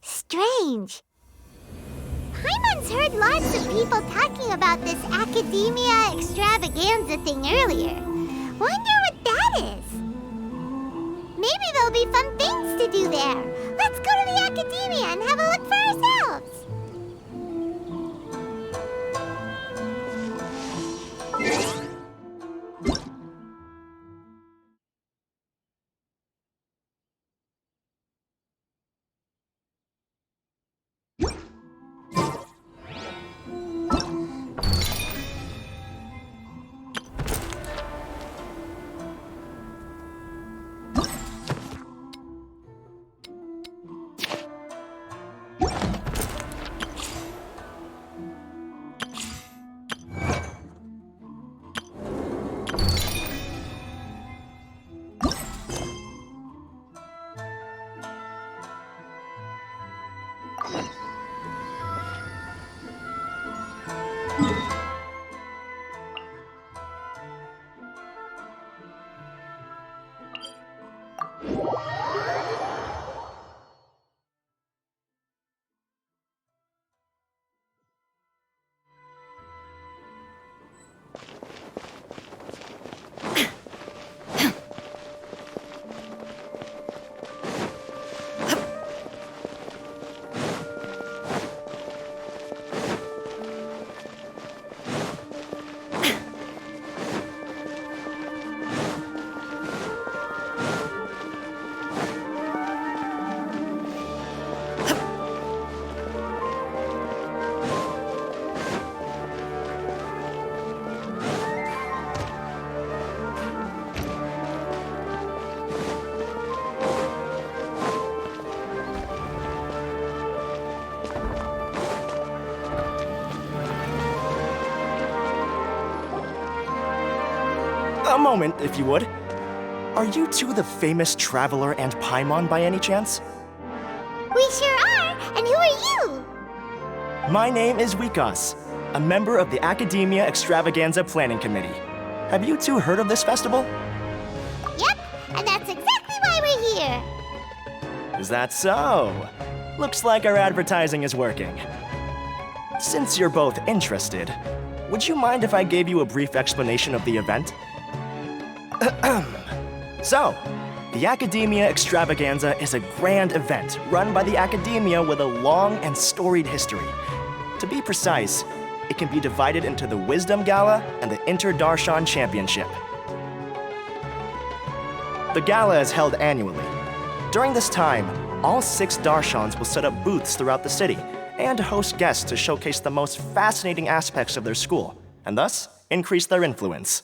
Strange. Paimon's heard lots of people talking about this academia extravaganza thing earlier. Wonder what that is. Maybe there'll be fun things to do there. Let's go to the academia and have a look for ourselves. A moment, if you would. Are you two the famous Traveler and Paimon by any chance? We sure are, and who are you? My name is Wikas, a member of the Academia Extravaganza Planning Committee. Have you two heard of this festival? Yep, and that's exactly why we're here. Is that so? Looks like our advertising is working. Since you're both interested, would you mind if I gave you a brief explanation of the event? So, the Academia Extravaganza is a grand event run by the Academia with a long and storied history. To be precise, it can be divided into the Wisdom Gala and the Inter-Darshan Championship. The gala is held annually. During this time, all 6 Darshans will set up booths throughout the city and host guests to showcase the most fascinating aspects of their school, and thus increase their influence.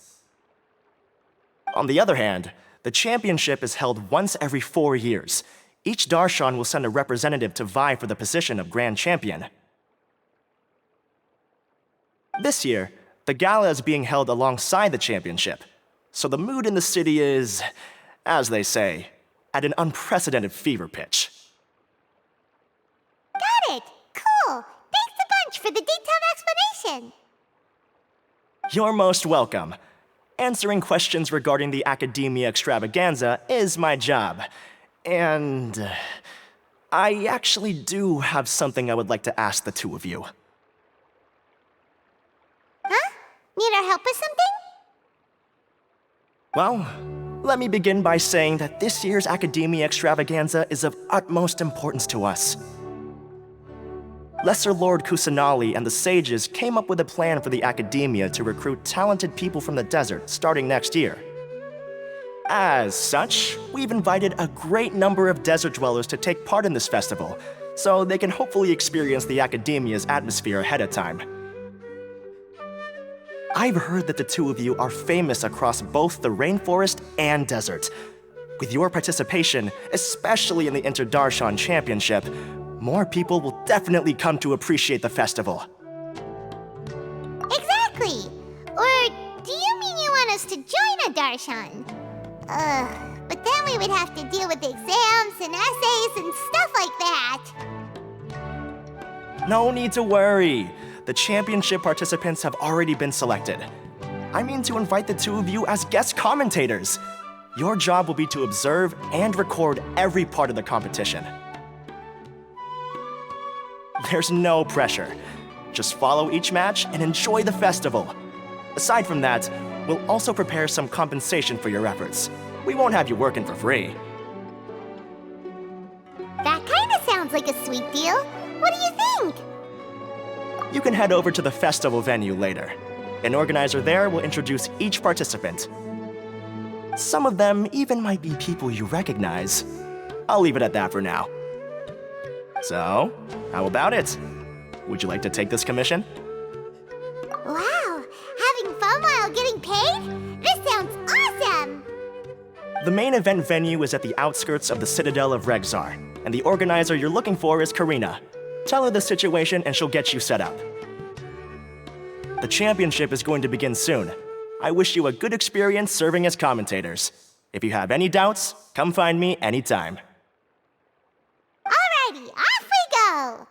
On the other hand, the championship is held once every 4 years. Each Darshan will send a representative to vie for the position of Grand Champion. This year, the gala is being held alongside the championship, so the mood in the city is, as they say, at an unprecedented fever pitch. Got it! Cool! Thanks a bunch for the detailed explanation! You're most welcome. Answering questions regarding the Academia Extravaganza is my job. And I actually do have something I would like to ask the two of you. Huh? Need our help with something? Well, let me begin by saying that this year's Academia Extravaganza is of utmost importance to us. Lesser Lord Kusanali and the sages came up with a plan for the Academia to recruit talented people from the desert starting next year. As such, we've invited a great number of desert dwellers to take part in this festival, so they can hopefully experience the Academia's atmosphere ahead of time. I've heard that the two of you are famous across both the rainforest and desert. With your participation, especially in the Inter-Darshan Championship, more people will definitely come to appreciate the festival. Exactly! Or do you mean you want us to join a Darshan? But then we would have to deal with exams and essays and stuff like that. No need to worry. The championship participants have already been selected. I mean to invite the two of you as guest commentators. Your job will be to observe and record every part of the competition. there's no pressure. Just follow each match and enjoy the festival. Aside from that, we'll also prepare some compensation for your efforts. We won't have you working for free. That kind of sounds like a sweet deal. What do you think? You can head over to the festival venue later. An organizer there will introduce each participant. Some of them even might be people you recognize. I'll leave it at that for now. So, how about it? Would you like to take this commission? Wow, having fun while getting paid? This sounds awesome! The main event venue is at the outskirts of the Citadel of Regzar, and the organizer you're looking for is Karina. Tell her the situation and she'll get you set up. The championship is going to begin soon. I wish you a good experience serving as commentators. If you have any doubts, come find me anytime. Alrighty, off we go!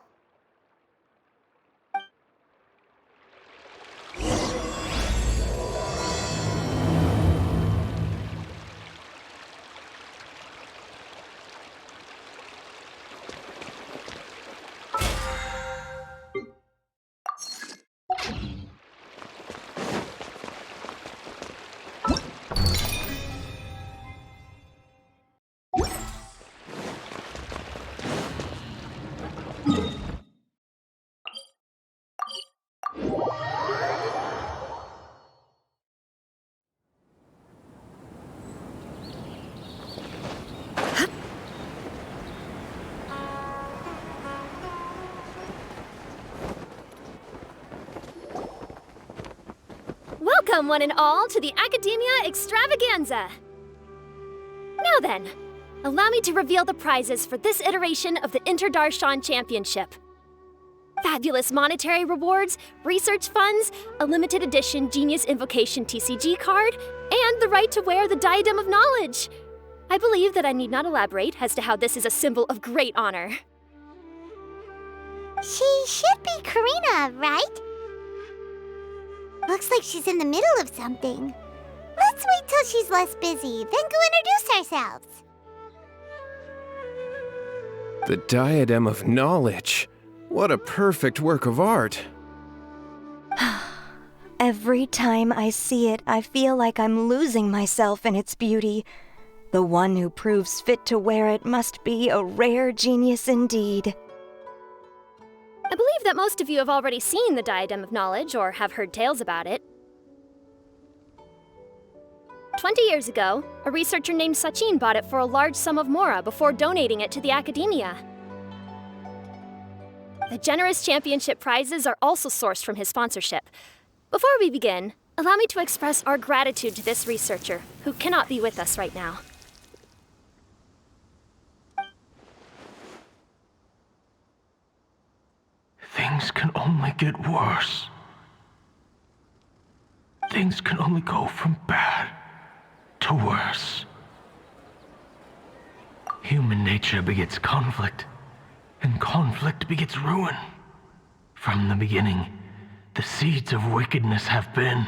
Welcome, one and all, to the Academia Extravaganza! Now then, allow me to reveal the prizes for this iteration of the Inter-Darshan Championship. Fabulous monetary rewards, research funds, a limited edition Genius Invocation TCG card, and the right to wear the Diadem of Knowledge. I believe that I need not elaborate as to how this is a symbol of great honor. She should be Karina, right? Looks like she's in the middle of something. Let's wait till she's less busy, then go introduce ourselves. The Diadem of Knowledge. What a perfect work of art. Every time I see it, I feel like I'm losing myself in its beauty. The one who proves fit to wear it must be a rare genius indeed. I believe that most of you have already seen the Diadem of Knowledge or have heard tales about it. 20 years ago, a researcher named Sachin bought it for a large sum of Mora before donating it to the Academia. The generous championship prizes are also sourced from his sponsorship. Before we begin, allow me to express our gratitude to this researcher, who cannot be with us right now. Things can only get worse. Things can only go from bad to worse. Human nature begets conflict, and conflict begets ruin. From the beginning, the seeds of wickedness have been.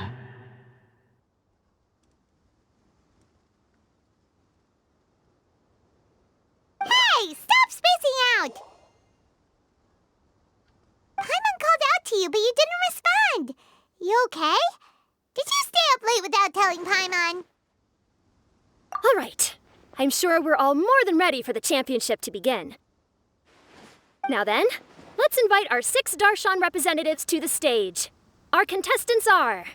Hey, stop spacing out! Paimon called out to you, but you didn't respond. You okay? Did you stay up late without telling Paimon? All right. I'm sure we're all more than ready for the championship to begin. Now then, let's invite our 6 Darshan representatives to the stage. Our contestants are...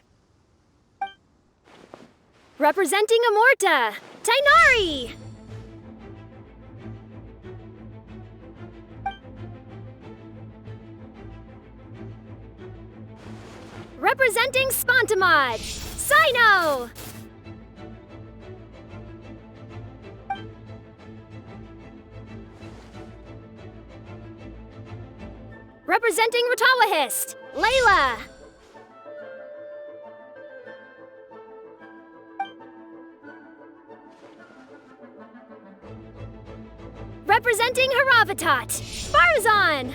representing Amorta, Tainari! Representing Spontamod, Sino! Representing Ratawahist, Layla! Representing Haravatat, Faruzan!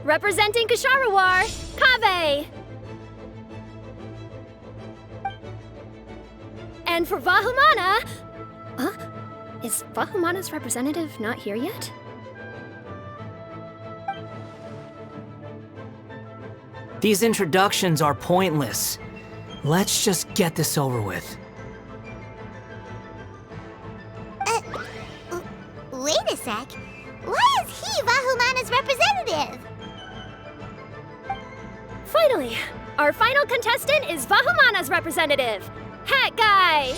Representing Kasharawar, Kaveh! And And for Vahumana... Huh? Is Vahumana's representative not here yet? These introductions are pointless. Let's just get this over with. Wait a sec. Why is he Vahumana's representative? Finally, our final contestant is Vahumana's representative, Hat Guy!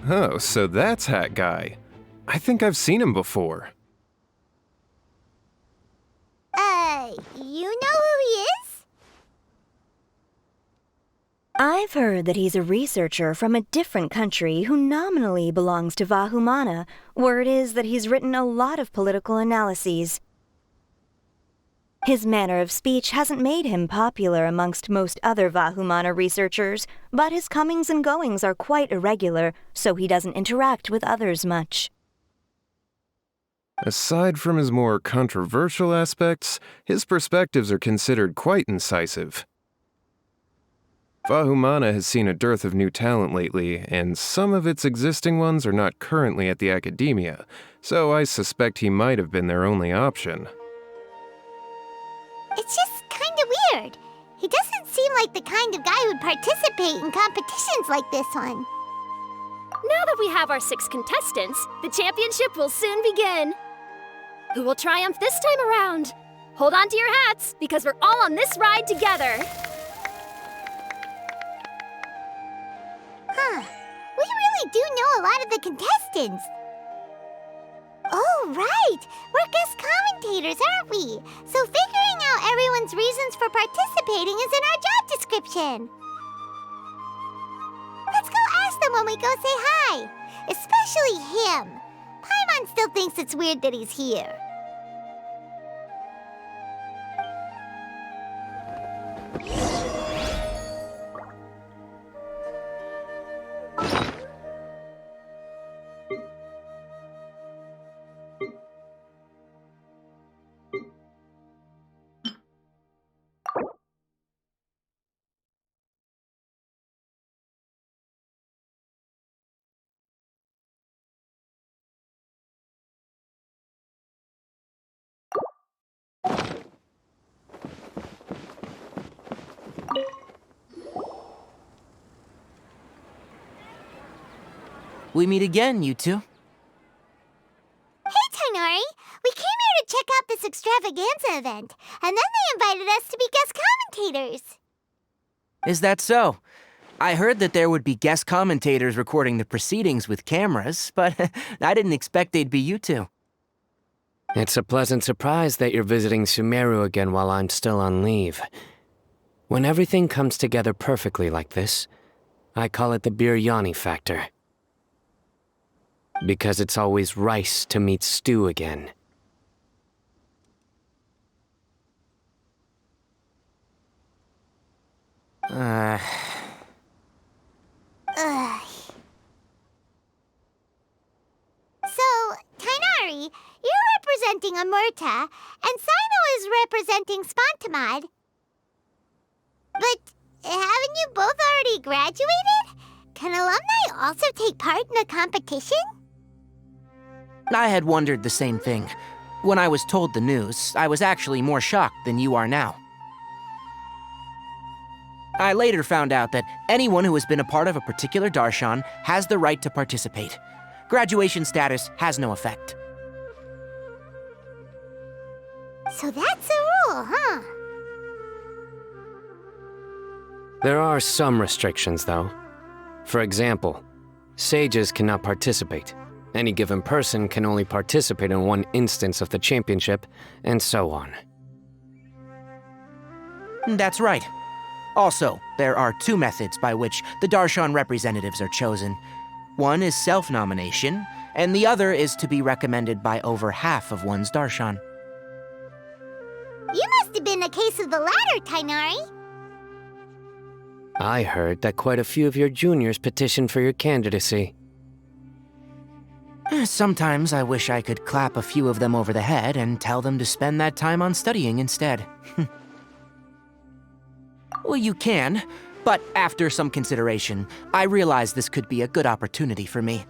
Oh, so that's Hat Guy. I think I've seen him before. You know who he is? I've heard that he's a researcher from a different country who nominally belongs to Vahumana. Word is that he's written a lot of political analyses. His manner of speech hasn't made him popular amongst most other Vahumana researchers, but his comings and goings are quite irregular, so he doesn't interact with others much. Aside from his more controversial aspects, his perspectives are considered quite incisive. Vahumana has seen a dearth of new talent lately, and some of its existing ones are not currently at the academia, so I suspect he might have been their only option. It's just kinda weird. He doesn't seem like the kind of guy who'd participate in competitions like this one. Now that we have our 6 contestants, the championship will soon begin. Who will triumph this time around? Hold on to your hats, because we're all on this ride together. Huh. We really do know a lot of the contestants. Oh, right! We're guest commentators, aren't we? So figuring out everyone's reasons for participating is in our job description. Let's go ask them when we go say hi. Especially him. Paimon still thinks it's weird that he's here. We meet again, you two. Hey, Tainari! We came here to check out this extravaganza event, and then they invited us to be guest commentators. Is that so? I heard that there would be guest commentators recording the proceedings with cameras, but I didn't expect they'd be you two. It's a pleasant surprise that you're visiting Sumeru again while I'm still on leave. When everything comes together perfectly like this, I call it the biryani factor. Because it's always rice to meet stew again. Ugh. So, Tainari, you're representing Amurta, and Sino is representing Spontamod. But haven't you both already graduated? Can alumni also take part in a competition? I had wondered the same thing. When I was told the news, I was actually more shocked than you are now. I later found out that anyone who has been a part of a particular darshan has the right to participate. Graduation status has no effect. So that's a rule, huh? There are some restrictions, though. For example, sages cannot participate. Any given person can only participate in one instance of the championship, and so on. That's right. Also, there are 2 methods by which the darshan representatives are chosen. One is self-nomination, and the other is to be recommended by over half of one's darshan. You must have been a case of the latter, Tainari. I heard that quite a few of your juniors petitioned for your candidacy. Sometimes I wish I could clap a few of them over the head and tell them to spend that time on studying instead. Well, you can, but after some consideration, I realize this could be a good opportunity for me.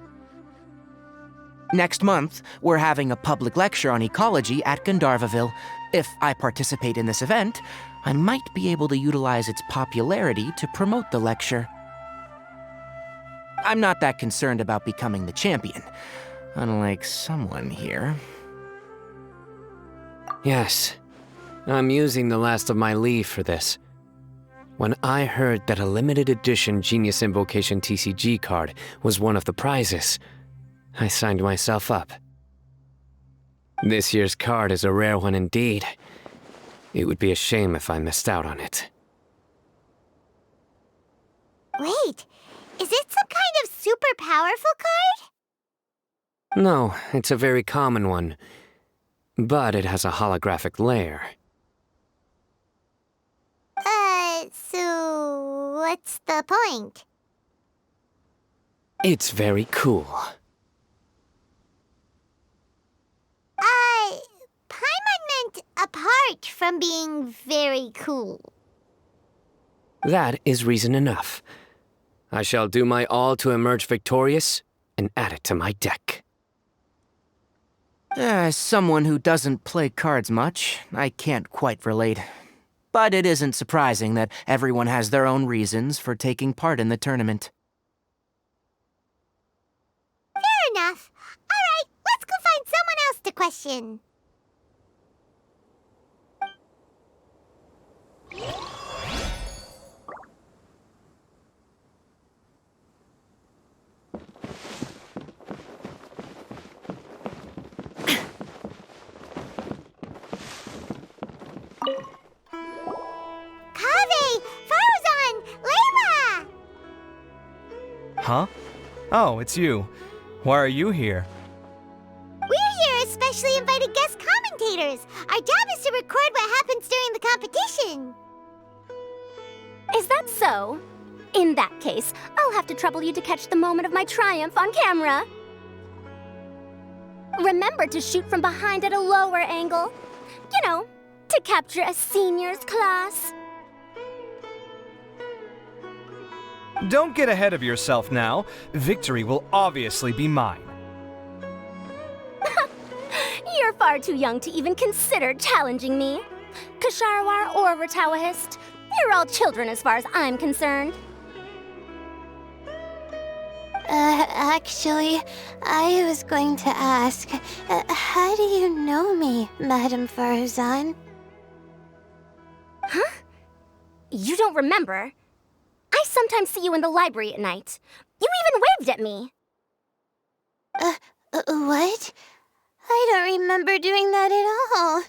Next month, we're having a public lecture on ecology at Gandharvaville. If I participate in this event, I might be able to utilize its popularity to promote the lecture. I'm not that concerned about becoming the champion, unlike someone here. Yes, I'm using the last of my leave for this. When I heard that a limited edition Genius Invocation TCG card was one of the prizes, I signed myself up. This year's card is a rare one indeed. It would be a shame if I missed out on it. Wait, is it some kind of super powerful card? No, it's a very common one, but it has a holographic layer. So what's the point? It's very cool. Paimon meant apart from being very cool. That is reason enough. I shall do my all to emerge victorious and add it to my deck. As someone who doesn't play cards much, I can't quite relate. But it isn't surprising that everyone has their own reasons for taking part in the tournament. Fair enough. All right, let's go find someone else to question. Kaveh! Faruzan! Layla! Huh? Oh, it's you. Why are you here? We're here as specially invited guest commentators. Our job is to record what happens during the competition. Is that so? In that case, I'll have to trouble you to catch the moment of my triumph on camera. Remember to shoot from behind at a lower angle. You know, to capture a senior's class. Don't get ahead of yourself now. Victory will obviously be mine. You're far too young to even consider challenging me. Kasharwar or Ratawahist, you're all children as far as I'm concerned. Actually, I was going to ask, how do you know me, Madam Faruzan? Huh? You don't remember? I sometimes see you in the library at night. You even waved at me. What? I don't remember doing that at all.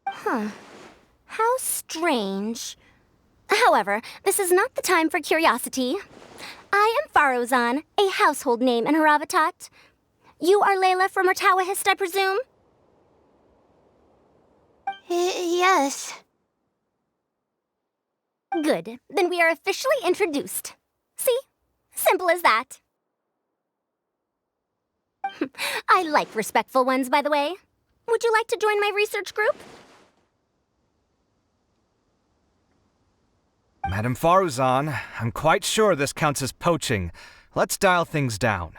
Huh. How strange. However, this is not the time for curiosity. I am Faruzan, a household name in Haravatat. You are Layla from Ratawahist, I presume? Yes. Good. Then we are officially introduced. See? Simple as that. I like respectful ones, by the way. Would you like to join my research group? Madam Faruzan, I'm quite sure this counts as poaching. Let's dial things down.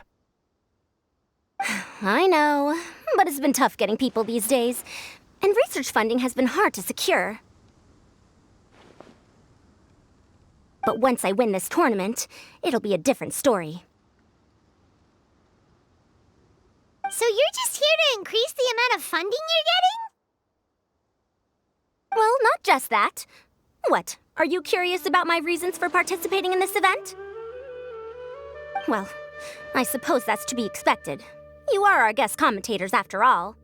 I know, but it's been tough getting people these days. And research funding has been hard to secure. But once I win this tournament, it'll be a different story. So you're just here to increase the amount of funding you're getting? Well, not just that. What, are you curious about my reasons for participating in this event? Well, I suppose that's to be expected. You are our guest commentators after all.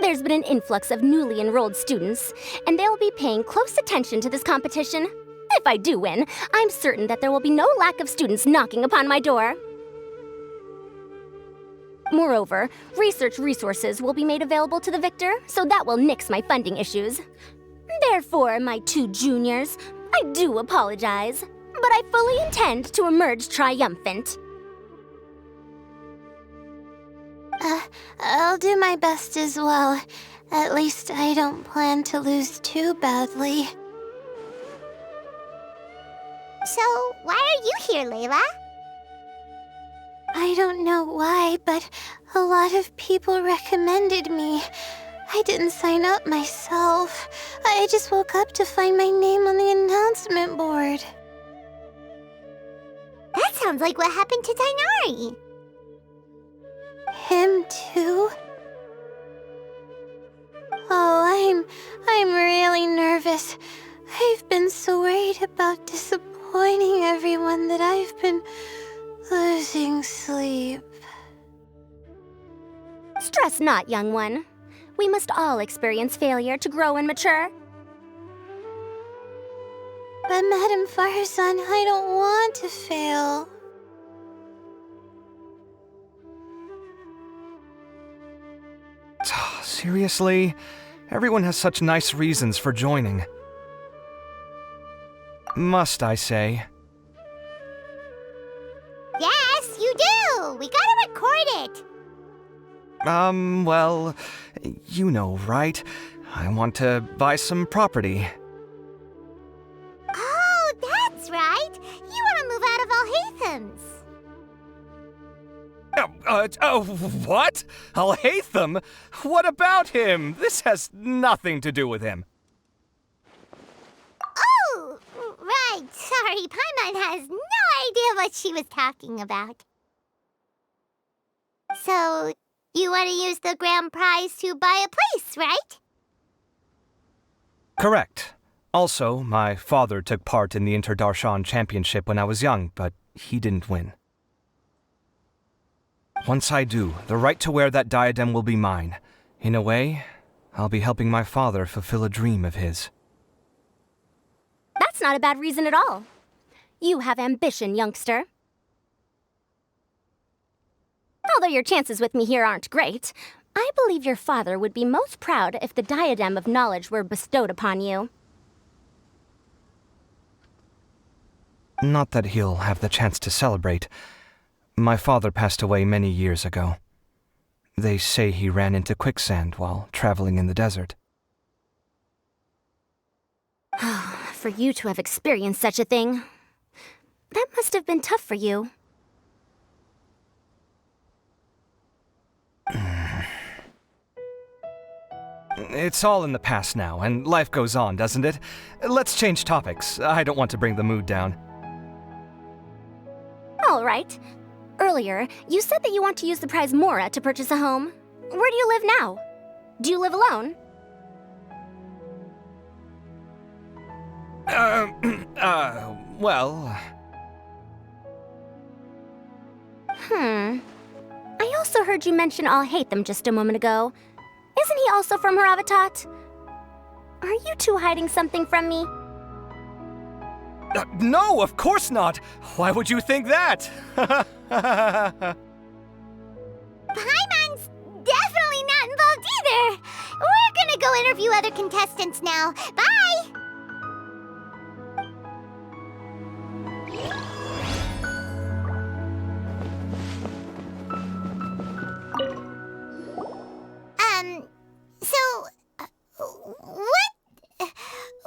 There's been an influx of newly enrolled students, and they'll be paying close attention to this competition. If I do win, I'm certain that there will be no lack of students knocking upon my door. Moreover, research resources will be made available to the victor, so that will nix my funding issues. Therefore, my two juniors, I do apologize, but I fully intend to emerge triumphant. I'll do my best as well. At least I don't plan to lose too badly. So, why are you here, Layla? I don't know why, but a lot of people recommended me. I didn't sign up myself. I just woke up to find my name on the announcement board. That sounds like what happened to Dainari. Him too? Oh, I'm really nervous. I've been so worried about disappointing everyone that I've been losing sleep. Stress not, young one. We must all experience failure to grow and mature. But Madame Faruzan, I don't want to fail. Seriously? Everyone has such nice reasons for joining. Must I say? Yes, you do! We gotta record it! Well, you know, right? I want to buy some property. Oh, that's right! You want to move out of Alhatham's. What? Alhatham? What about him? This has nothing to do with him. Oh, right. Sorry, Paimon has no idea what she was talking about. So, you want to use the grand prize to buy a place, right? Correct. Also, my father took part in the Inter-Darshan Championship when I was young, but he didn't win. Once I do, the right to wear that diadem will be mine. In a way, I'll be helping my father fulfill a dream of his. That's not a bad reason at all. You have ambition, youngster. Although your chances with me here aren't great, I believe your father would be most proud if the diadem of knowledge were bestowed upon you. Not that he'll have the chance to celebrate. My father passed away many years ago. They say he ran into quicksand while traveling in the desert. For you to have experienced such a thing, that must have been tough for you. It's all in the past now, and life goes on, doesn't it? Let's change topics. I don't want to bring the mood down. All right. Earlier, you said that you want to use the prize Mora to purchase a home. Where do you live now? Do you live alone? Well... I also heard you mention Alhatham just a moment ago. Isn't he also from Haravatat? Are you two hiding something from me? No, of course not! Why would you think that? Paimon's definitely not involved either! We're gonna go interview other contestants now. Bye!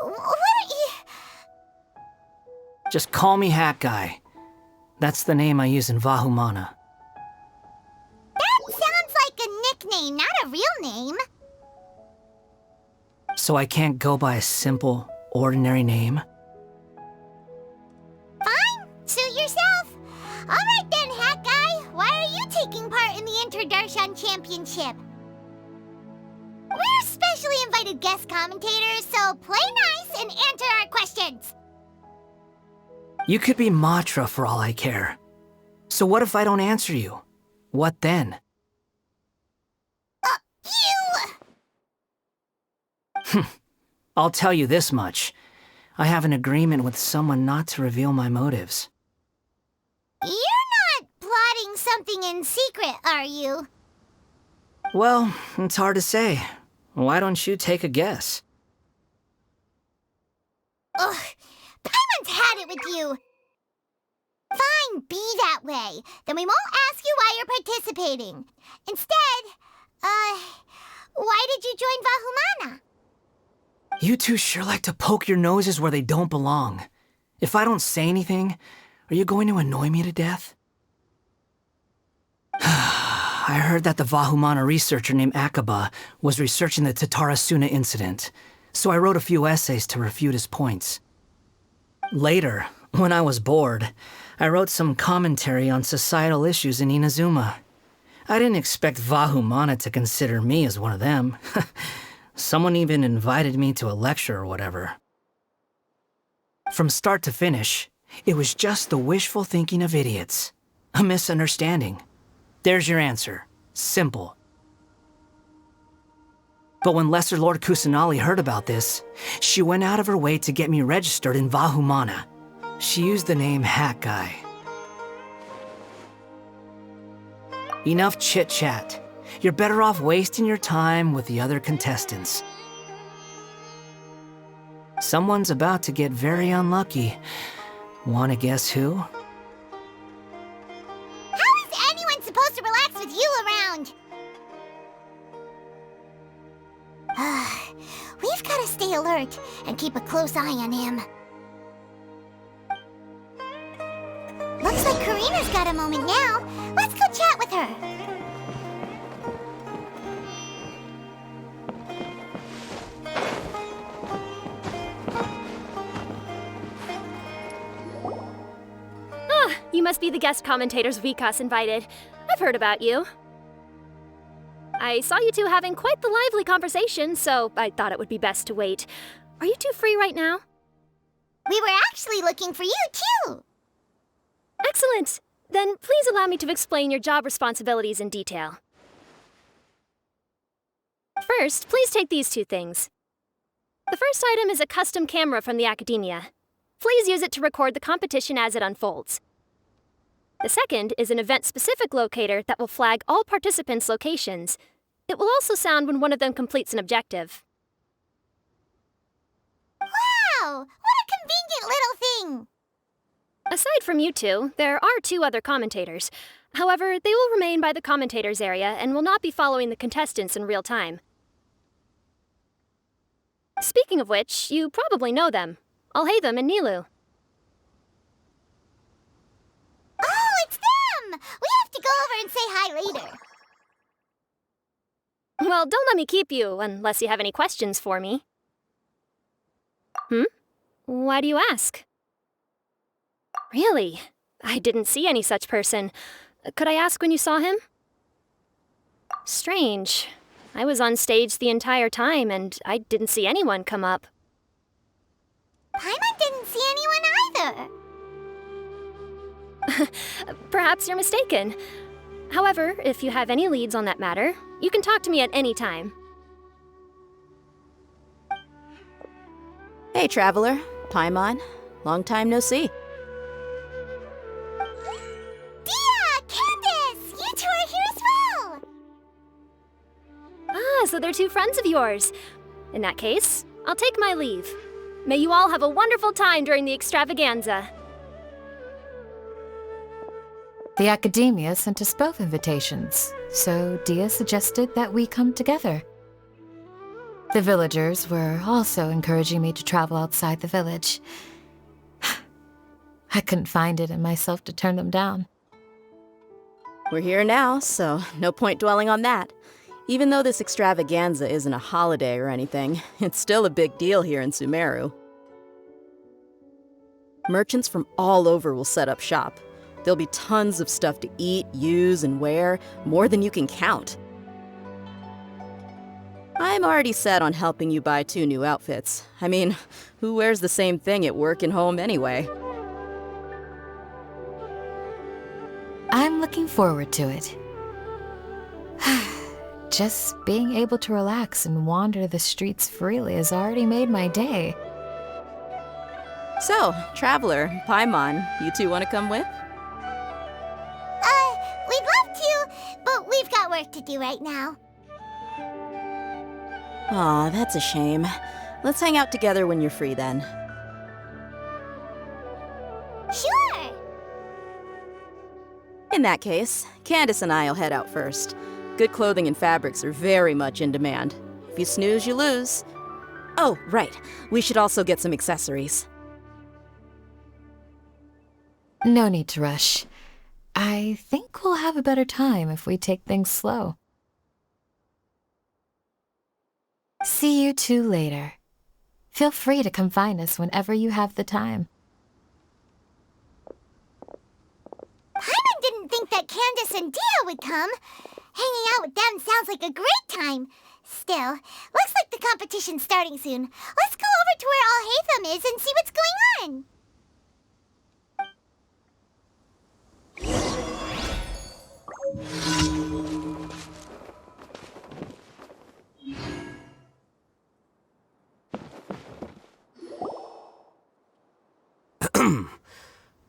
What are you... Just call me Hat Guy. That's the name I use in Vahumana. That sounds like a nickname, not a real name. So I can't go by a simple, ordinary name? Fine, suit yourself. Alright then, Hat Guy. Why are you taking part in the Inter-Darshan Championship? We're specially invited guest commentators, so play nice and answer our questions. You could be Matra for all I care. So what if I don't answer you? What then? I'll tell you this much. I have an agreement with someone not to reveal my motives. You're not plotting something in secret, are you? Well, it's hard to say. Why don't you take a guess? Ugh, Paimon's had it with you. Fine, be that way. Then we won't ask you why you're participating. Instead, Why did you join Vahumana? You two sure like to poke your noses where they don't belong. If I don't say anything, are you going to annoy me to death? I heard that the Vahumana researcher named Akaba was researching the Tatarasuna incident, so I wrote a few essays to refute his points. Later, when I was bored, I wrote some commentary on societal issues in Inazuma. I didn't expect Vahumana to consider me as one of them. Someone even invited me to a lecture or whatever. From start to finish, it was just the wishful thinking of idiots. A misunderstanding. There's your answer. Simple. But when Lesser Lord Kusanali heard about this, she went out of her way to get me registered in Vahumana. She used the name Hat Guy. Enough chit-chat. You're better off wasting your time with the other contestants. Someone's about to get very unlucky. Wanna guess who? How is anyone supposed to relax with you around? We've gotta stay alert and keep a close eye on him. Looks like Karina's got a moment now. Let's go chat with her. You must be the guest commentators Vikas invited. I've heard about you. I saw you two having quite the lively conversation, so I thought it would be best to wait. Are you two free right now? We were actually looking for you, too. Excellent! Then please allow me to explain your job responsibilities in detail. First, please take these two things. The first item is a custom camera from the Academia. Please use it to record the competition as it unfolds. The second is an event-specific locator that will flag all participants' locations. It will also sound when one of them completes an objective. Wow! What a convenient little thing! Aside from you two, there are two other commentators. However, they will remain by the commentators area and will not be following the contestants in real time. Speaking of which, you probably know them. Alhaitham and Nilu. Oh, it's them! We have to go over and say hi later. Well, don't let me keep you, unless you have any questions for me. Why do you ask? Really? I didn't see any such person. Could I ask when you saw him? Strange. I was on stage the entire time, and I didn't see anyone come up. Paimon didn't see anyone either. Perhaps you're mistaken. However, if you have any leads on that matter, you can talk to me at any time. Hey, Traveler. Paimon. Long time no see. Dia! Candace! You two are here as well! Ah, so they're two friends of yours. In that case, I'll take my leave. May you all have a wonderful time during the extravaganza. The Academia sent us both invitations, so Dia suggested that we come together. The villagers were also encouraging me to travel outside the village. I couldn't find it in myself to turn them down. We're here now, so no point dwelling on that. Even though this extravaganza isn't a holiday or anything, it's still a big deal here in Sumeru. Merchants from all over will set up shop. There'll be tons of stuff to eat, use, and wear, more than you can count. I'm already set on helping you buy 2 new outfits. I mean, who wears the same thing at work and home anyway? I'm looking forward to it. Just being able to relax and wander the streets freely has already made my day. So, Traveler, Paimon, you two want to come with? We'd love to, but we've got work to do right now. Aw, that's a shame. Let's hang out together when you're free then. Sure! In that case, Candace and I'll head out first. Good clothing and fabrics are very much in demand. If you snooze, you lose. Oh, right. We should also get some accessories. No need to rush. I think we'll have a better time if we take things slow. See you two later. Feel free to come find us whenever you have the time. Paimon didn't think that Candace and Dia would come. Hanging out with them sounds like a great time. Still, looks like the competition's starting soon. Let's go over to where Alhaitham is and see what's going on.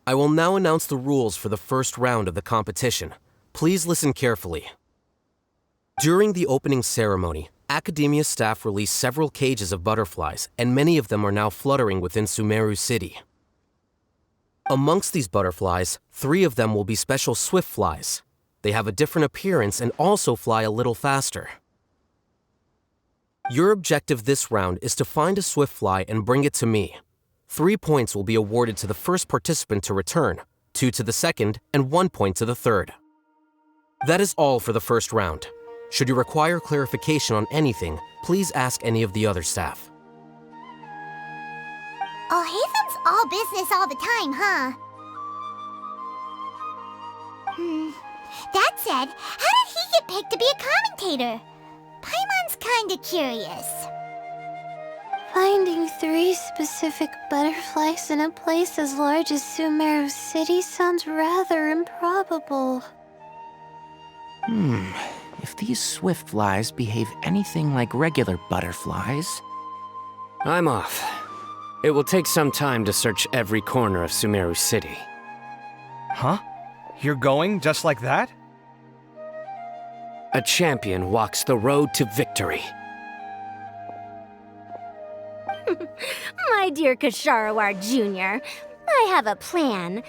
I will now announce the rules for the first round of the competition. Please listen carefully. During the opening ceremony, Academia staff released several cages of butterflies, and many of them are now fluttering within Sumeru City. Amongst these butterflies, 3 of them will be special swift flies. They have a different appearance and also fly a little faster. Your objective this round is to find a swift fly and bring it to me. 3 points will be awarded to the first participant to return, 2 to the second, and 1 point to the third. That is all for the first round. Should you require clarification on anything, please ask any of the other staff. Alhaitham's all business all the time, huh? That said, how did he get picked to be a commentator? Paimon's kinda curious. Finding 3 specific butterflies in a place as large as Sumeru City sounds rather improbable. If these swift flies behave anything like regular butterflies... I'm off. It will take some time to search every corner of Sumeru City. Huh? You're going just like that? A champion walks the road to victory. My dear Kasharawar Jr., I have a plan.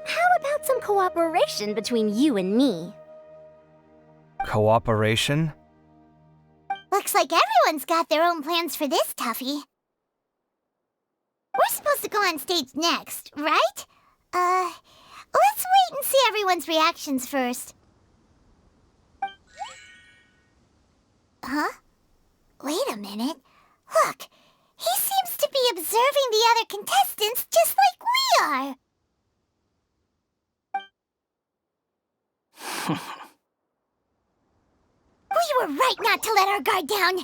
How about some cooperation between you and me? Cooperation? Looks like everyone's got their own plans for this, Tuffy. We're supposed to go on stage next, right? Let's wait and see everyone's reactions first. Huh? Wait a minute. Look, he seems to be observing the other contestants just like we are. We were right not to let our guard down.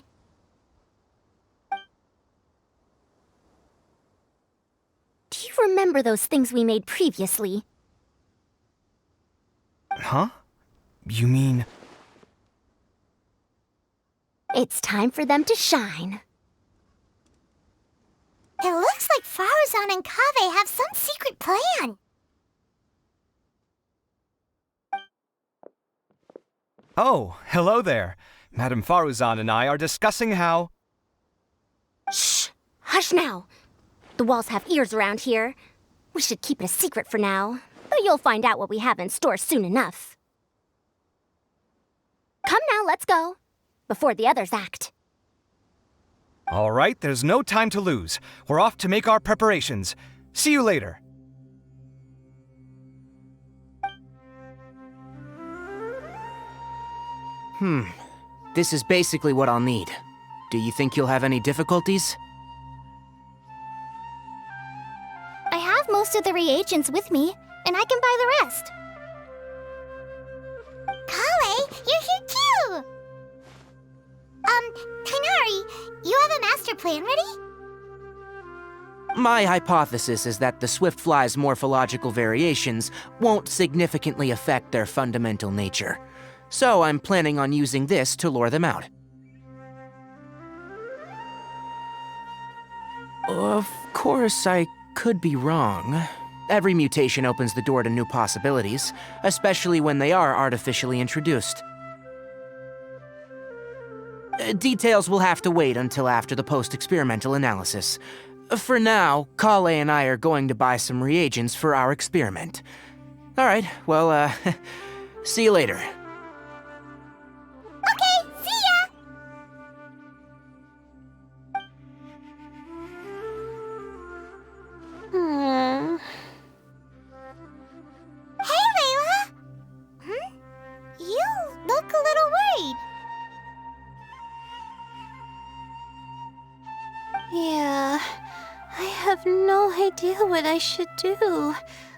Do you remember those things we made previously? Huh? You mean... It's time for them to shine. It looks like Faruzan and Kaveh have some secret plan. Oh, hello there. Madame Faruzan and I are discussing how... Shh! Hush now! The walls have ears around here. We should keep it a secret for now, but you'll find out what we have in store soon enough. Come now, let's go. Before the others act. All right, there's no time to lose. We're off to make our preparations. See you later. This is basically what I'll need. Do you think you'll have any difficulties? I have most of the reagents with me, and I can buy the rest. Kale, you're here too! Kainari, you have a master plan ready? My hypothesis is that the swift fly's morphological variations won't significantly affect their fundamental nature. So I'm planning on using this to lure them out. Of course, I could be wrong. Every mutation opens the door to new possibilities, especially when they are artificially introduced. Details will have to wait until after the post-experimental analysis. For now, Kale and I are going to buy some reagents for our experiment. All right, well, see you later. no idea what I should do.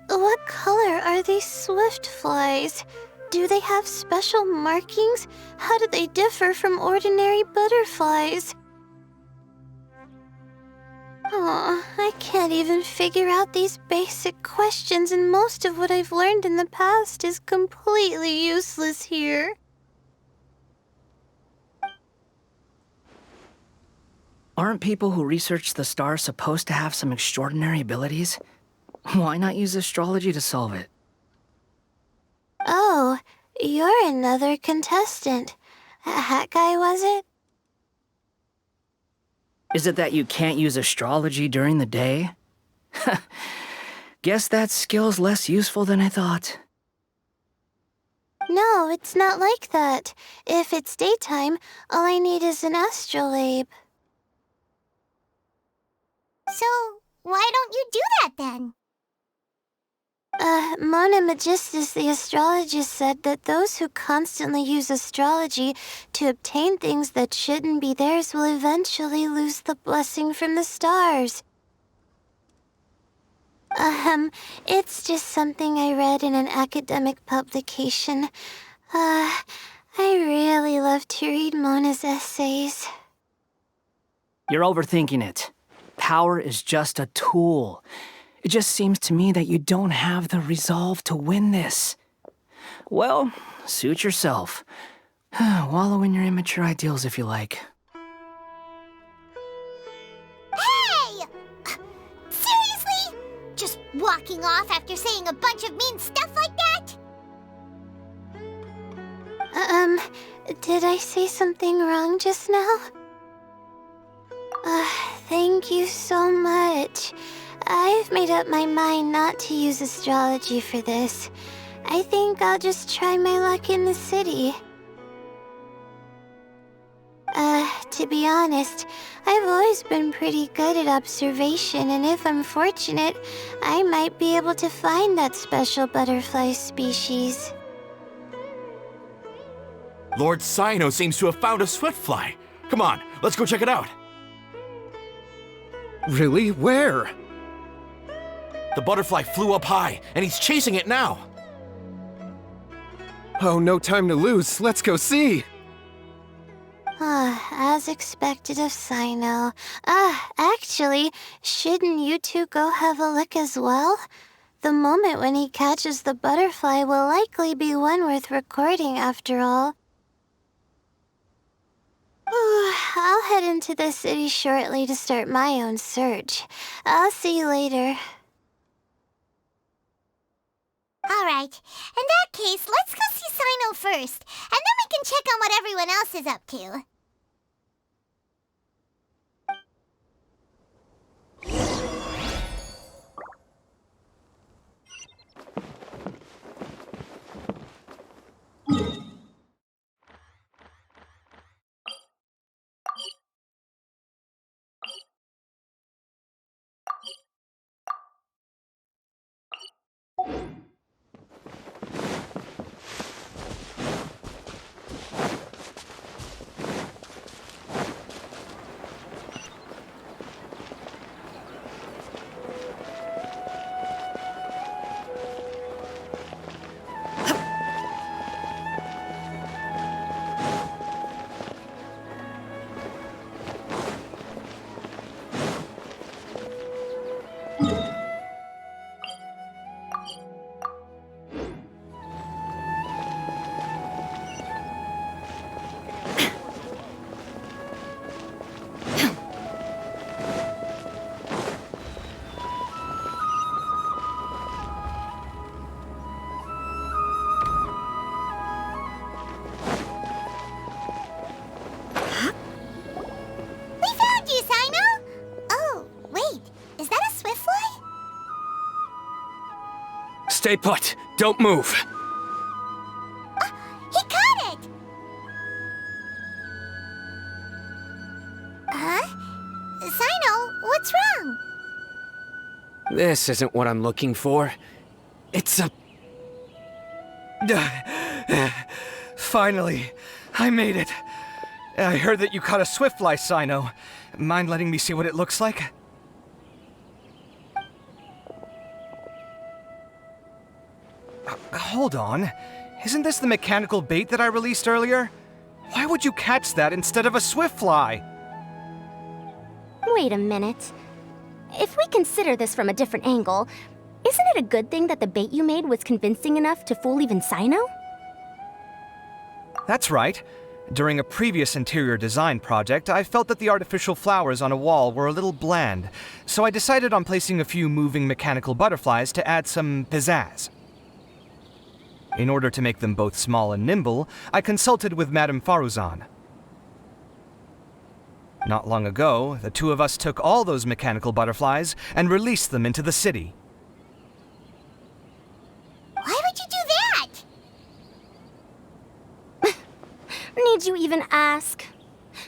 What color are these swift flies? Do they have special markings? How do they differ from ordinary butterflies? Oh, I can't even figure out these basic questions, and most of what I've learned in the past is completely useless here. Aren't people who research the stars supposed to have some extraordinary abilities? Why not use astrology to solve it? Oh, you're another contestant. That guy, was it? Is it that you can't use astrology during the day? Guess that skill's less useful than I thought. No, it's not like that. If it's daytime, all I need is an astrolabe. So, why don't you do that then? Mona Magistus, the astrologist, said that those who constantly use astrology to obtain things that shouldn't be theirs will eventually lose the blessing from the stars. It's just something I read in an academic publication. I really love to read Mona's essays. You're overthinking it. Power is just a tool. It just seems to me that you don't have the resolve to win this. Well, suit yourself. Wallow in your immature ideals if you like. Hey! Seriously? Just walking off after saying a bunch of mean stuff like that? Did I say something wrong just now? Thank you so much. I've made up my mind not to use astrology for this. I think I'll just try my luck in the city. To be honest, I've always been pretty good at observation, and if I'm fortunate, I might be able to find that special butterfly species. Lord Cyno seems to have found a swiftfly. Come on, let's go check it out. Really? Where? The butterfly flew up high, and he's chasing it now. Oh, no time to lose. Let's go see. As expected of Cyno. Actually, shouldn't you two go have a look as well? The moment when he catches the butterfly will likely be one worth recording after all. I'll head into the city shortly to start my own search. I'll see you later. Alright, in that case, let's go see Cyno first, and then we can check on what everyone else is up to. Stay put. Don't move. He caught it! Huh? Cyno, what's wrong? This isn't what I'm looking for. It's a... Finally, I made it. I heard that you caught a swiftfly, Cyno. Mind letting me see what it looks like? Hold on. Isn't this the mechanical bait that I released earlier? Why would you catch that instead of a swift fly? Wait a minute. If we consider this from a different angle, isn't it a good thing that the bait you made was convincing enough to fool even Sino? That's right. During a previous interior design project, I felt that the artificial flowers on a wall were a little bland, so I decided on placing a few moving mechanical butterflies to add some pizzazz. In order to make them both small and nimble, I consulted with Madame Faruzan. Not long ago, the two of us took all those mechanical butterflies and released them into the city. Why would you do that? Need you even ask?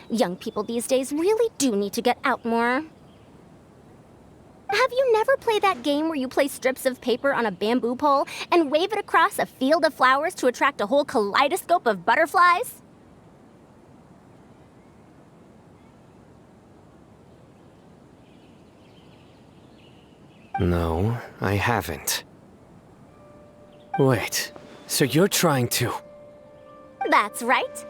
Young people these days really do need to get out more. Have you never played that game where you place strips of paper on a bamboo pole and wave it across a field of flowers to attract a whole kaleidoscope of butterflies? No, I haven't. Wait, so you're trying to... That's right.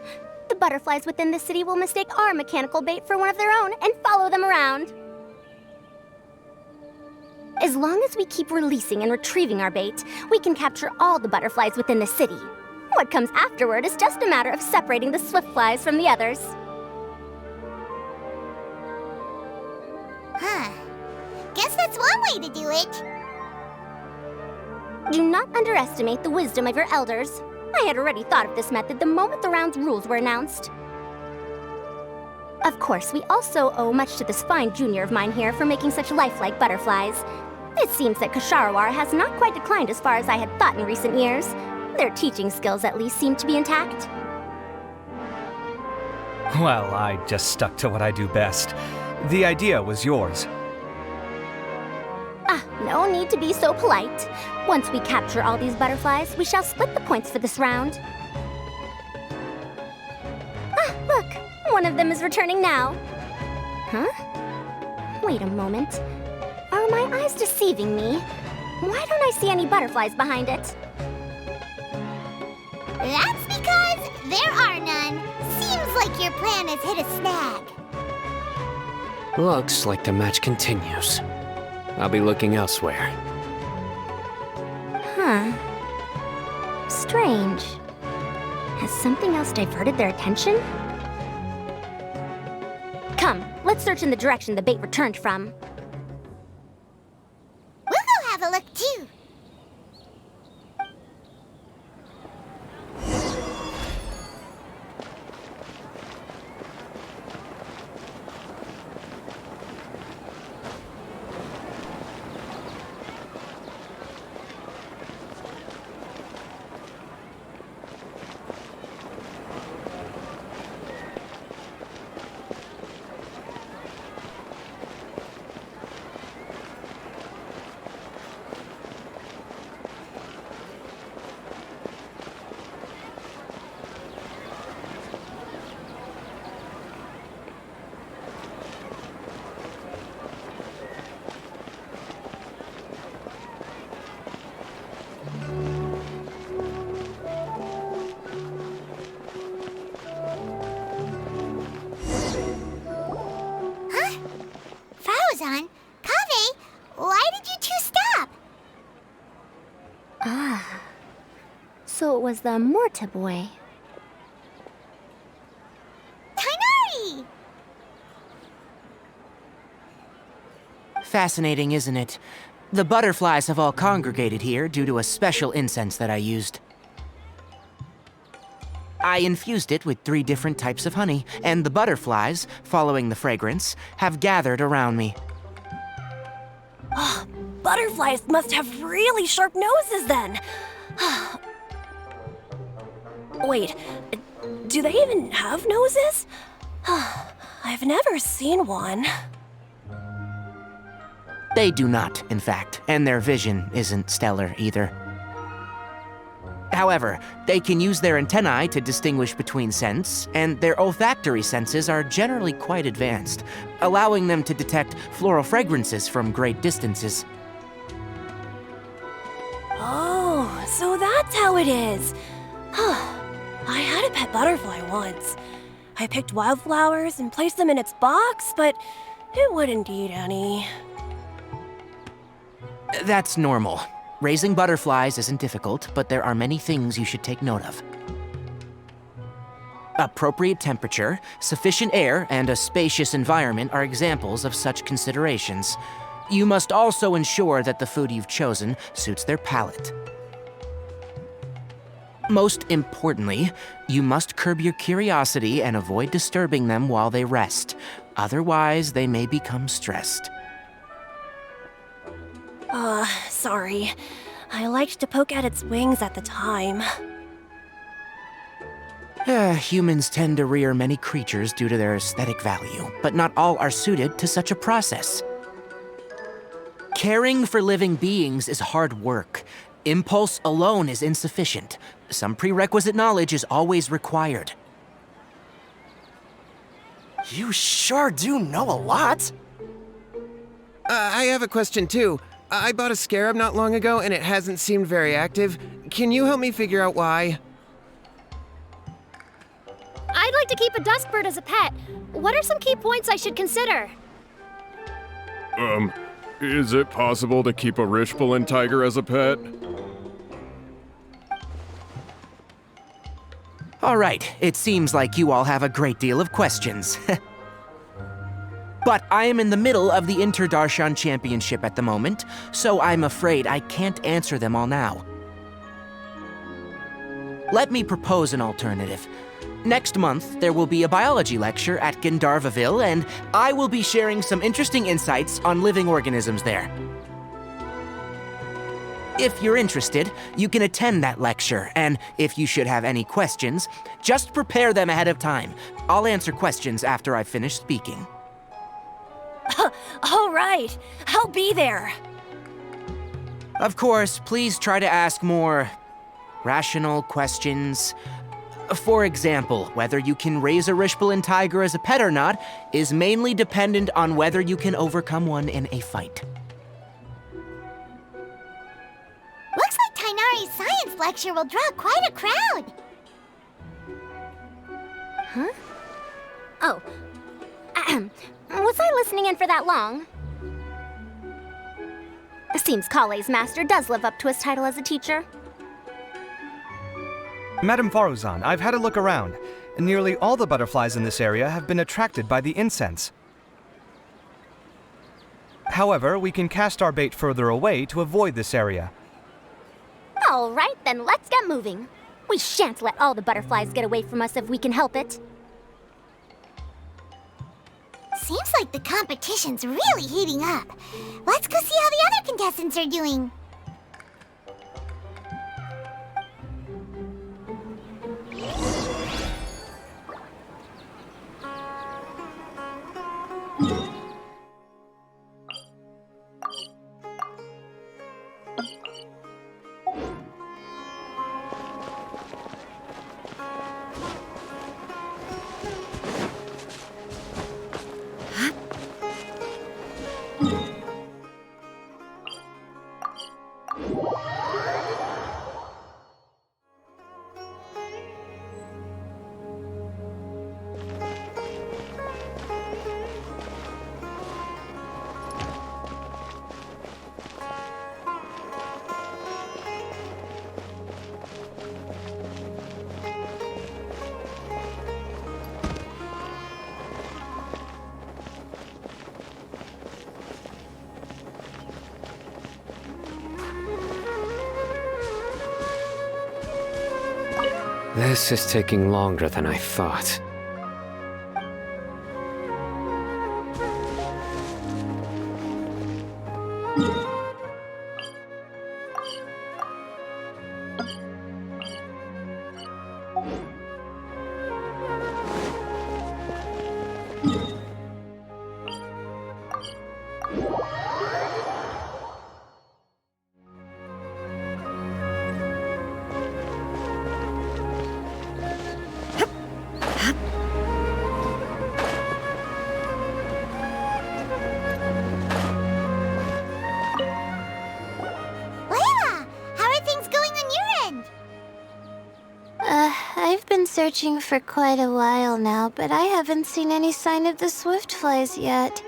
The butterflies within the city will mistake our mechanical bait for one of their own and follow them around. As long as we keep releasing and retrieving our bait, we can capture all the butterflies within the city. What comes afterward is just a matter of separating the swift flies from the others. Huh. Guess that's one way to do it. Do not underestimate the wisdom of your elders. I had already thought of this method the moment the round's rules were announced. Of course, we also owe much to this fine junior of mine here for making such lifelike butterflies. It seems that Kasharawar has not quite declined as far as I had thought in recent years. Their teaching skills at least seem to be intact. Well, I just stuck to what I do best. The idea was yours. No need to be so polite. Once we capture all these butterflies, we shall split the points for this round. Look! One of them is returning now. Huh? Wait a moment. Are my eyes deceiving me? Why don't I see any butterflies behind it? That's because there are none. Seems like your plan has hit a snag. Looks like the match continues. I'll be looking elsewhere. Huh. Strange. Has something else diverted their attention? Come, let's search in the direction the bait returned from. We'll go have a look too. Faruzan, Kaveh, why did you two stop? So it was the Morta boy. Tainari! Fascinating, isn't it? The butterflies have all congregated here due to a special incense that I used. I infused it with 3 different types of honey, and the butterflies, following the fragrance, have gathered around me. Butterflies must have really sharp noses then. Wait, do they even have noses? I've never seen one. They do not, in fact, and their vision isn't stellar either. However, they can use their antennae to distinguish between scents, and their olfactory senses are generally quite advanced, allowing them to detect floral fragrances from great distances. Oh, So that's how it is. I had a pet butterfly once. I picked wildflowers and placed them in its box, but it wouldn't eat any. That's normal. Raising butterflies isn't difficult, but there are many things you should take note of. Appropriate temperature, sufficient air, and a spacious environment are examples of such considerations. You must also ensure that the food you've chosen suits their palate. Most importantly, you must curb your curiosity and avoid disturbing them while they rest. Otherwise, they may become stressed. Sorry. I liked to poke at its wings at the time. Humans tend to rear many creatures due to their aesthetic value, but not all are suited to such a process. Caring for living beings is hard work. Impulse alone is insufficient. Some prerequisite knowledge is always required. You sure do know a lot. I have a question too. I bought a scarab not long ago and it hasn't seemed very active. Can you help me figure out why? I'd like to keep a dustbird as a pet. What are some key points I should consider? Is it possible to keep a Rishbalin tiger as a pet? All right, it seems like you all have a great deal of questions. But I am in the middle of the Inter-Darshan Championship at the moment, so I'm afraid I can't answer them all now. Let me propose an alternative. Next month, there will be a biology lecture at Gandharvaville, and I will be sharing some interesting insights on living organisms there. If you're interested, you can attend that lecture, and if you should have any questions, just prepare them ahead of time. I'll answer questions after I've finished speaking. All right, I'll be there. Of course, please try to ask more rational questions. For example, whether you can raise a Rishbalin tiger as a pet or not is mainly dependent on whether you can overcome one in a fight. Looks like Tainari's science lecture will draw quite a crowd. Huh? Oh. Was I listening in for that long? Seems Kale's master does live up to his title as a teacher. Madam Faruzan, I've had a look around. Nearly all the butterflies in this area have been attracted by the incense. However, we can cast our bait further away to avoid this area. All right, then let's get moving. We shan't let all the butterflies get away from us if we can help it. Seems like the competition's really heating up. Let's go see how the other contestants are doing. This is taking longer than I thought. searching for quite a while now, but I haven't seen any sign of the swiftflies yet.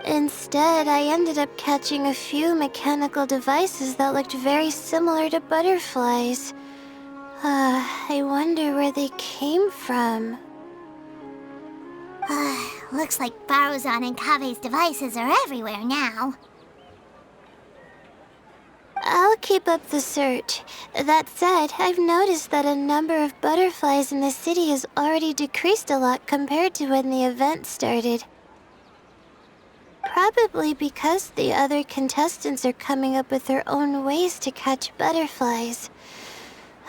Instead, I ended up catching a few mechanical devices that looked very similar to butterflies. I wonder where they came from. Looks like Faruzan and Kave's devices are everywhere now. I'll keep up the search. That said, I've noticed that a number of butterflies in the city has already decreased a lot compared to when the event started. Probably because the other contestants are coming up with their own ways to catch butterflies.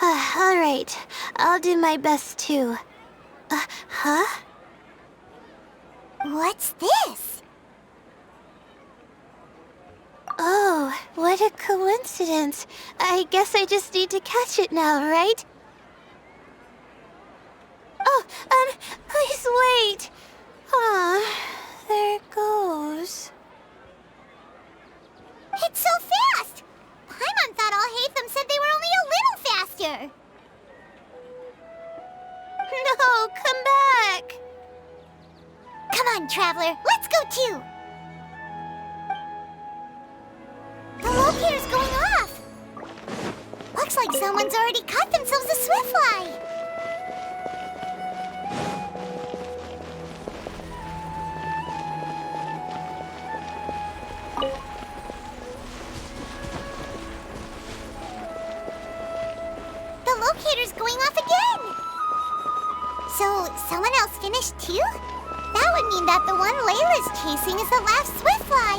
Alright, I'll do my best too. Huh? What's this? Oh, what a coincidence. I guess I just need to catch it now, right? Oh, please wait. There it goes. It's so fast! Paimon thought all Hatham said they were only a little faster. No, come back. Come on, Traveler, let's go too. The locator's going off. Looks like someone's already caught themselves a swiftfly. The locator's going off again. So, someone else finished too? That would mean that the one Layla's chasing is the last swiftfly.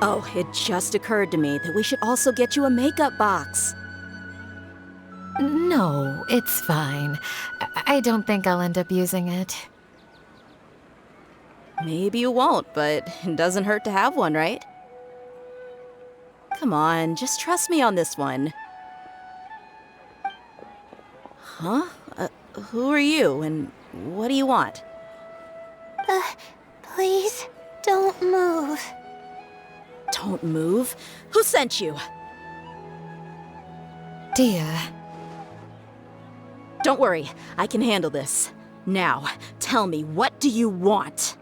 Oh, it just occurred to me that we should also get you a makeup box. No, it's fine. I don't think I'll end up using it. Maybe you won't, but it doesn't hurt to have one, right? Come on, just trust me on this one. Huh? Who are you, and what do you want? Please, don't move. Don't move? Who sent you? Dia. Don't worry, I can handle this. Now, tell me, what do you want?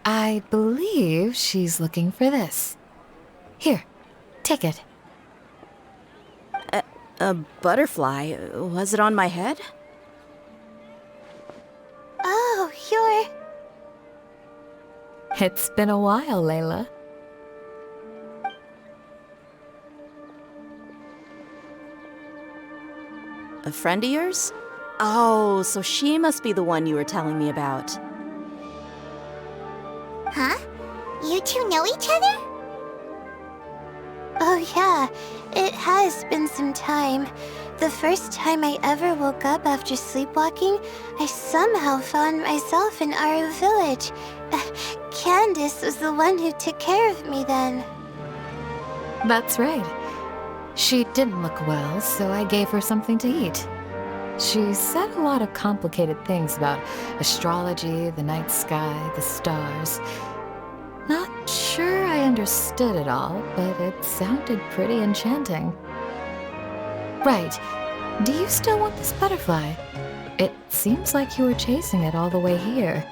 I believe she's looking for this. Here, take it. A butterfly? Was it on my head? Oh, you're... It's been a while, Layla. A friend of yours? Oh, so she must be the one you were telling me about. Huh? You two know each other? Oh yeah, it has been some time. The first time I ever woke up after sleepwalking, I somehow found myself in Aru village. Candace was the one who took care of me then. That's right. She didn't look well, so I gave her something to eat. She said a lot of complicated things about astrology, the night sky, the stars. Not sure I understood it all, but it sounded pretty enchanting. Right. Do you still want this butterfly? It seems like you were chasing it all the way here.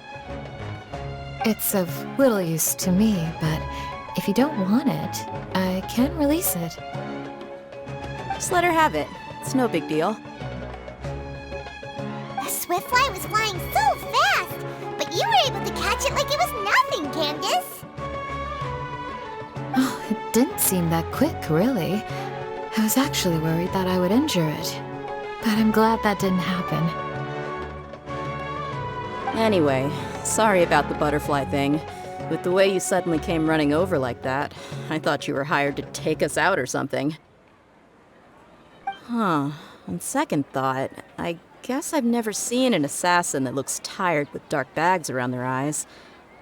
It's of little use to me, but If you don't want it, I can release it. Just let her have it. It's no big deal. The Swiftfly was flying so fast, but you were able to catch it like it was nothing, Candace. Oh, it didn't seem that quick, really. I was actually worried that I would injure it. But I'm glad that didn't happen. Anyway, sorry about the butterfly thing. With the way you suddenly came running over like that, I thought you were hired to take us out or something. Huh. On second thought, I guess I've never seen an assassin that looks tired with dark bags around their eyes.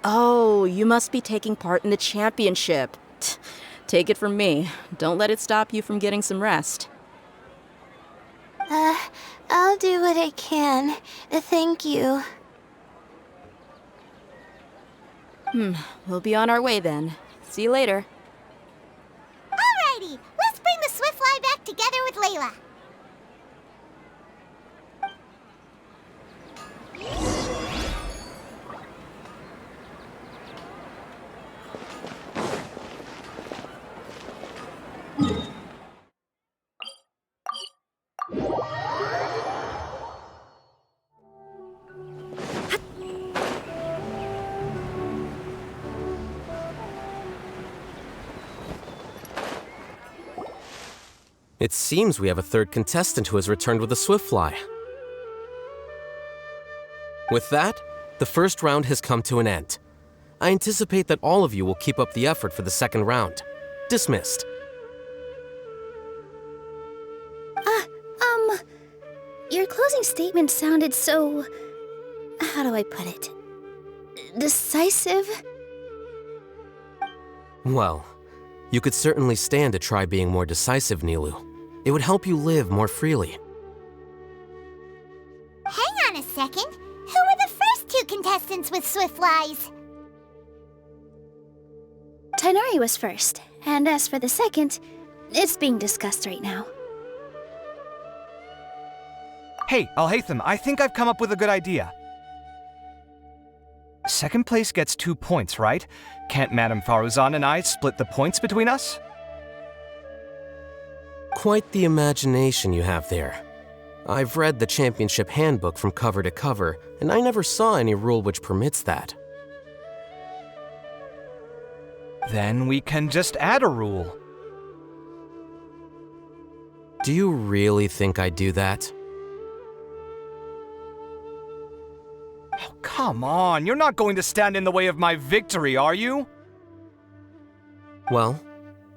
Oh, you must be taking part in the championship. Take it from me. Don't let it stop you from getting some rest. I'll do what I can. Thank you. We'll be on our way then. See you later. Alrighty, let's bring the Swiftfly back together with Layla. It seems we have a third contestant who has returned with a Swiftfly. With that, the first round has come to an end. I anticipate that all of you will keep up the effort for the second round. Dismissed. Your closing statement sounded so... how do I put it? Decisive? Well, you could certainly stand to try being more decisive, Nilu. It would help you live more freely. Hang on a second. Who were the first two contestants with Swiftflies? Tainari was first, and as for the second, it's being discussed right now. Hey, Alhaitham, I think I've come up with a good idea. Second place gets 2 points, right? Can't Madame Faruzan and I split the points between us? Quite the imagination you have there. I've read the championship handbook from cover to cover, and I never saw any rule which permits that. Then we can just add a rule. Do you really think I'd do that? Oh, come on, you're not going to stand in the way of my victory, are you? Well,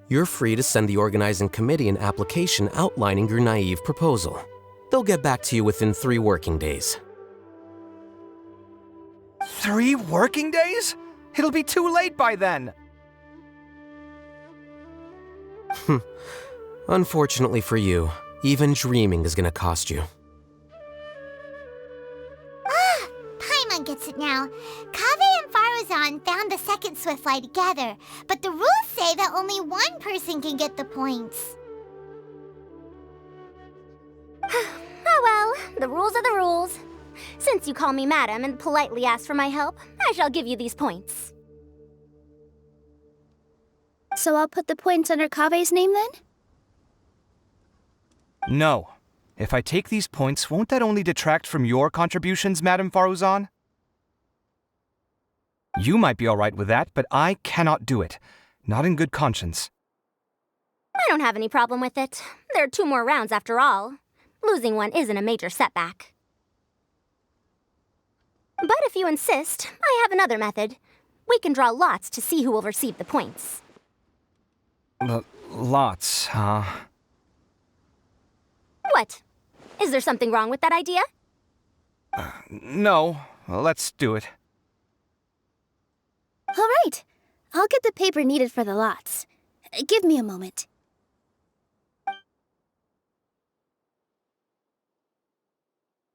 you're free to send the organizing committee an application outlining your naive proposal. They'll get back to you within 3 working days. 3 working days? It'll be too late by then. Unfortunately for you, even dreaming is gonna cost you. Paimon gets it now. Kaveh and Faruzan found the second Swiftfly together, but the rules say that only one person can get the points. Oh well, the rules are the rules. Since you call me madam and politely ask for my help, I shall give you these points. So I'll put the points under Kaveh's name then? No. If I take these points, won't that only detract from your contributions, Madame Faruzan? You might be all right with that, but I cannot do it. Not in good conscience. I don't have any problem with it. There are 2 more rounds after all. Losing one isn't a major setback. But if you insist, I have another method. We can draw lots to see who will receive the points. Lots, huh? What? Is there something wrong with that idea? No. Well, let's do it. All right. I'll get the paper needed for the lots. Give me a moment.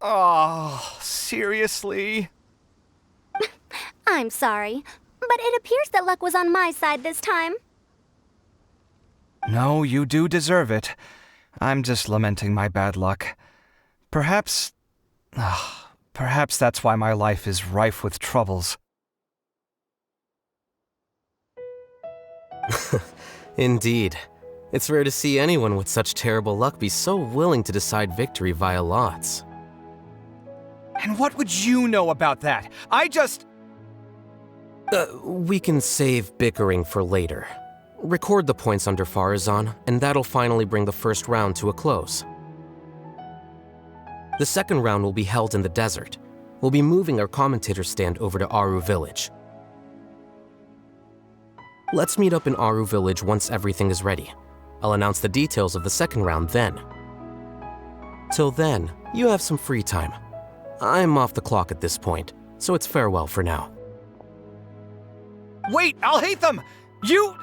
Oh, seriously? I'm sorry, but it appears that luck was on my side this time. No, you do deserve it. I'm just lamenting my bad luck. Perhaps that's why my life is rife with troubles. Indeed. It's rare to see anyone with such terrible luck be so willing to decide victory via lots. And what would you know about that? We can save bickering for later. Record the points under Faruzan, and that'll finally bring the first round to a close. The second round will be held in the desert. We'll be moving our commentator stand over to Aru Village. Let's meet up in Aru Village once everything is ready. I'll announce the details of the second round then. Till then, you have some free time. I'm off the clock at this point, so it's farewell for now. Wait, I'll hate them! You...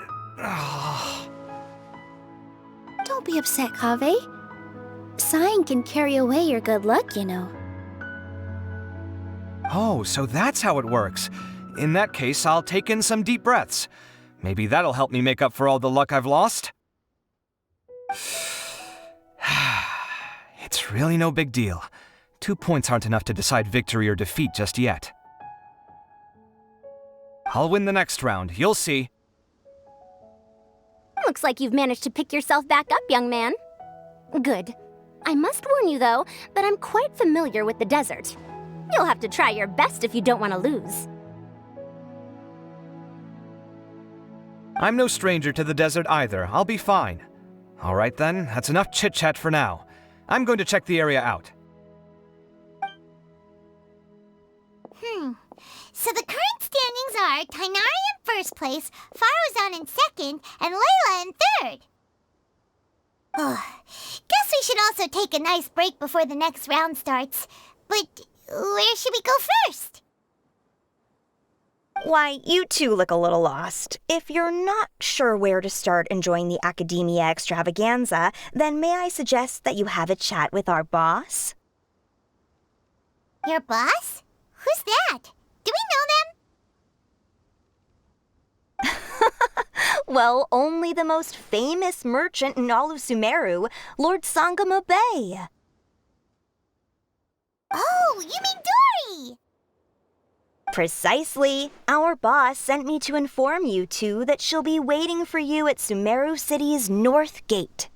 Don't be upset, Kaveh. Sighing can carry away your good luck, you know. Oh, so that's how it works. In that case, I'll take in some deep breaths. Maybe that'll help me make up for all the luck I've lost. It's really no big deal. 2 points aren't enough to decide victory or defeat just yet. I'll win the next round, you'll see. Looks like you've managed to pick yourself back up, young man. Good. I must warn you, though, that I'm quite familiar with the desert. You'll have to try your best if you don't want to lose. I'm no stranger to the desert either. I'll be fine. All right then, that's enough chit-chat for now. I'm going to check the area out. So the current standings are Tainari in first place, Faruzan in second, and Layla in third. Guess we should also take a nice break before the next round starts. But where should we go first? Why, you two look a little lost. If you're not sure where to start enjoying the Academia extravaganza, then may I suggest that you have a chat with our boss? Your boss? Who's that? Do we know them? Well, only the most famous merchant in all of Sumeru, Lord Sangamo Bay. Oh, you mean Dory! Precisely. Our boss sent me to inform you two that she'll be waiting for you at Sumeru City's North Gate.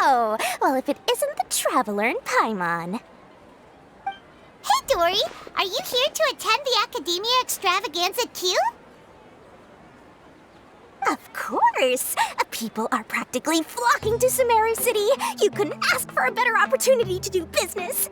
Oh, well, if it isn't the Traveler in Paimon. Hey, Dory! Are you here to attend the Academia extravaganza too? Of course! People are practically flocking to Sumeru City. You couldn't ask for a better opportunity to do business.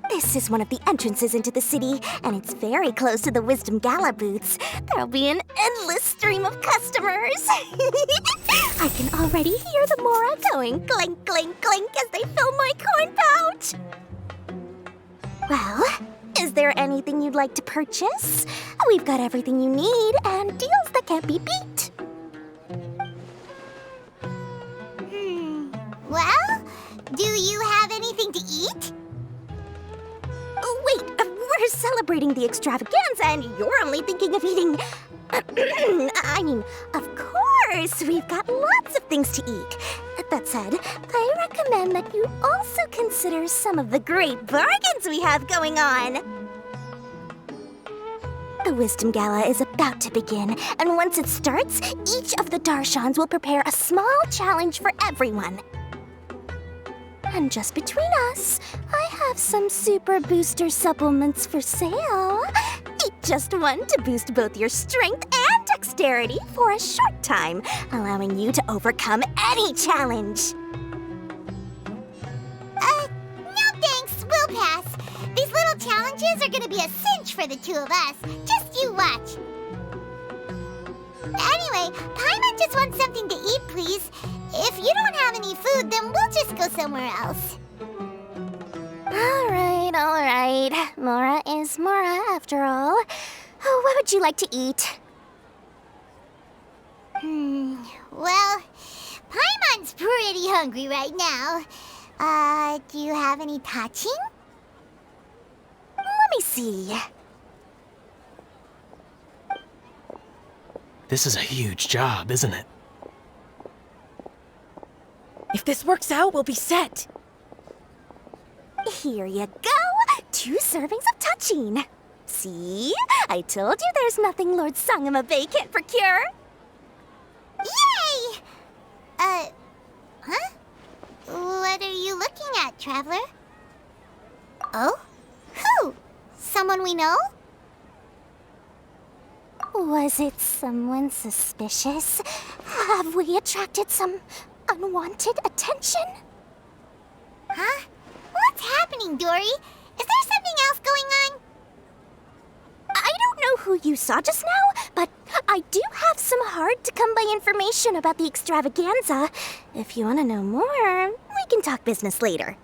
This is one of the entrances into the city, and it's very close to the Wisdom Gala booths. There'll be an endless stream of customers. I can already hear the Mora going clink, clink, clink as they fill my coin pouch. Well, is there anything you'd like to purchase? We've got everything you need and deals that can't be beat. Well, do you have anything to eat? Wait, we're celebrating the extravaganza and you're only thinking of eating... I mean, of course, we've got lots of things to eat. That said, I recommend that you also consider some of the great bargains we have going on. The Wisdom Gala is about to begin, and once it starts, each of the Darshans will prepare a small challenge for everyone. And just between us, I have some super booster supplements for sale. Eat just one to boost both your strength and dexterity for a short time, allowing you to overcome any challenge. No thanks, we'll pass. These little challenges are gonna be a cinch for the two of us. Just you watch. Anyway, Paimon just wants something to eat, please. If you don't have any food, then we'll just go somewhere else. All right. Mora is Mora, after all. What would you like to eat? Well, Paimon's pretty hungry right now. Do you have any touching? Let me see. This is a huge job, isn't it? If this works out, we'll be set. Here you go! 2 servings of touching. See? I told you there's nothing Lord Sangamabay can't procure. Yay! Huh? What are you looking at, Traveler? Oh? Who? Someone we know? Was it someone suspicious? Have we attracted some unwanted attention? Huh? What's happening, Dory? Is there something else going on? I don't know who you saw just now, but I do have some hard-to-come-by information about the extravaganza. If you want to know more, we can talk business later.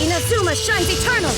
Inazuma shines eternal!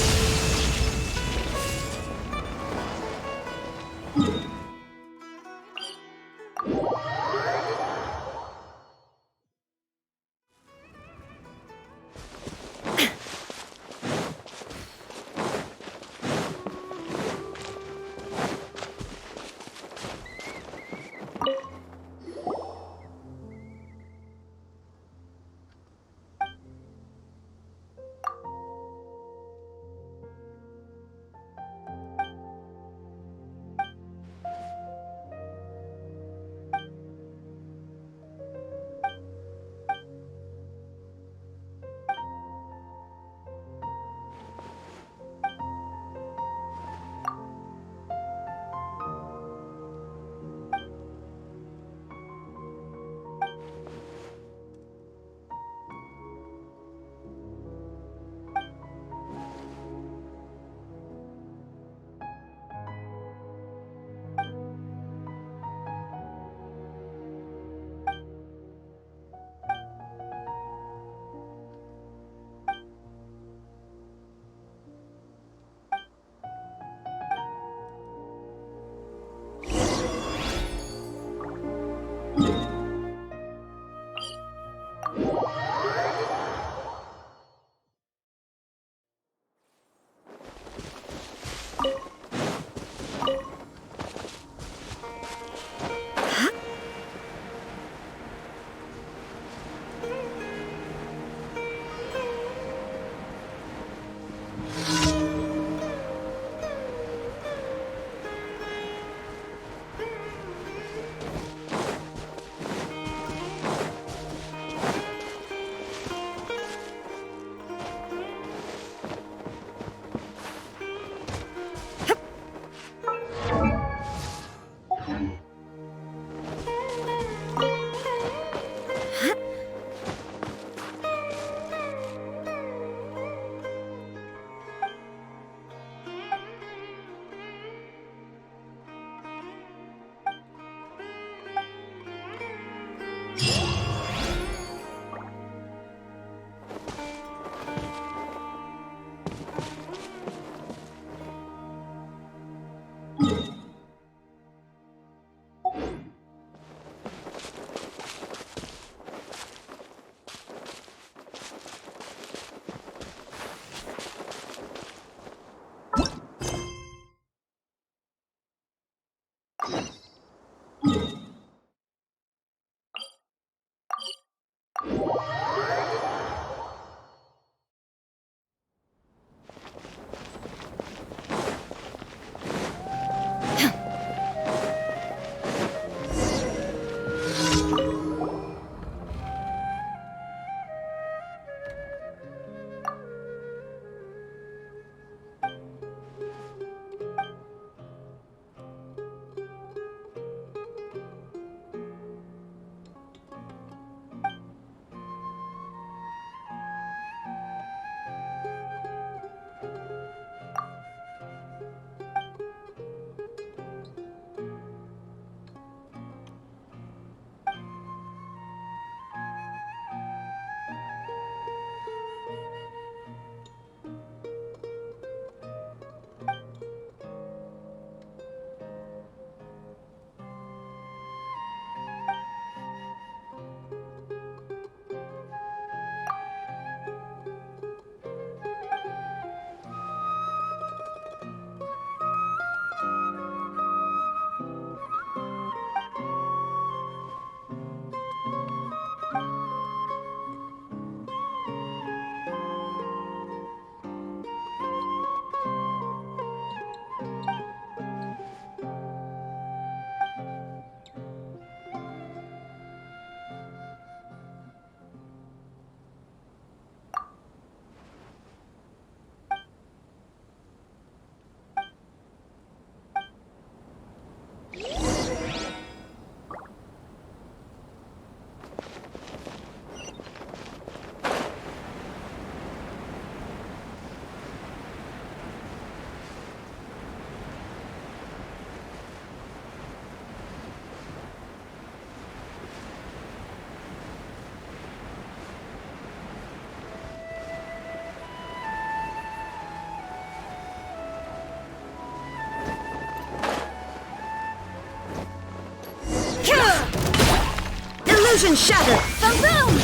Illusion shattered! Boom!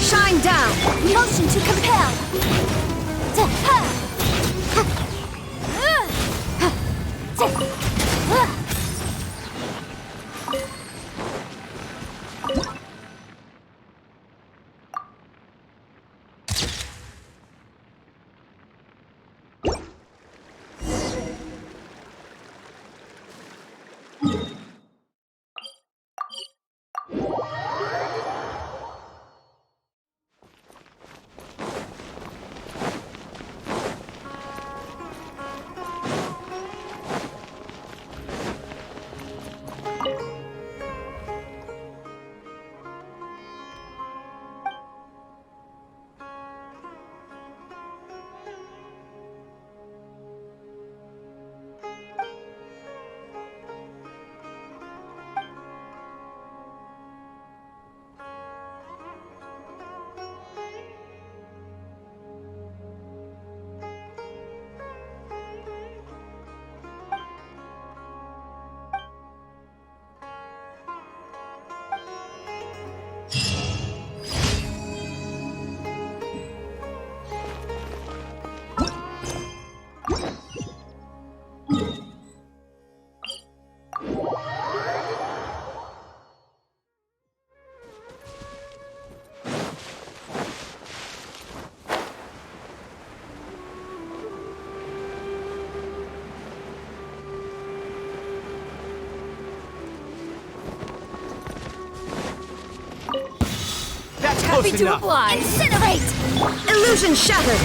Shine down! Motion to compel! Happy to apply. Incinerate! Illusion shattered!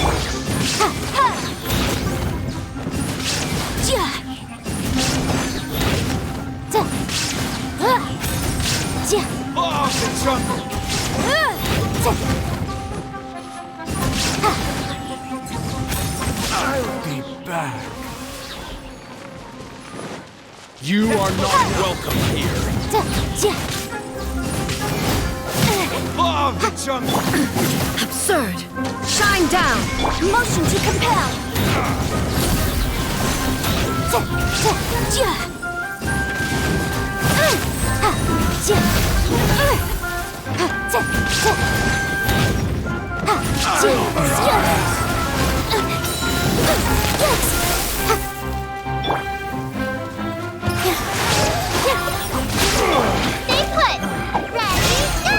I'll be back. You are not welcome here. The jungle! Absurd! Shine down! Motion to compel! Stay put! Ready, go!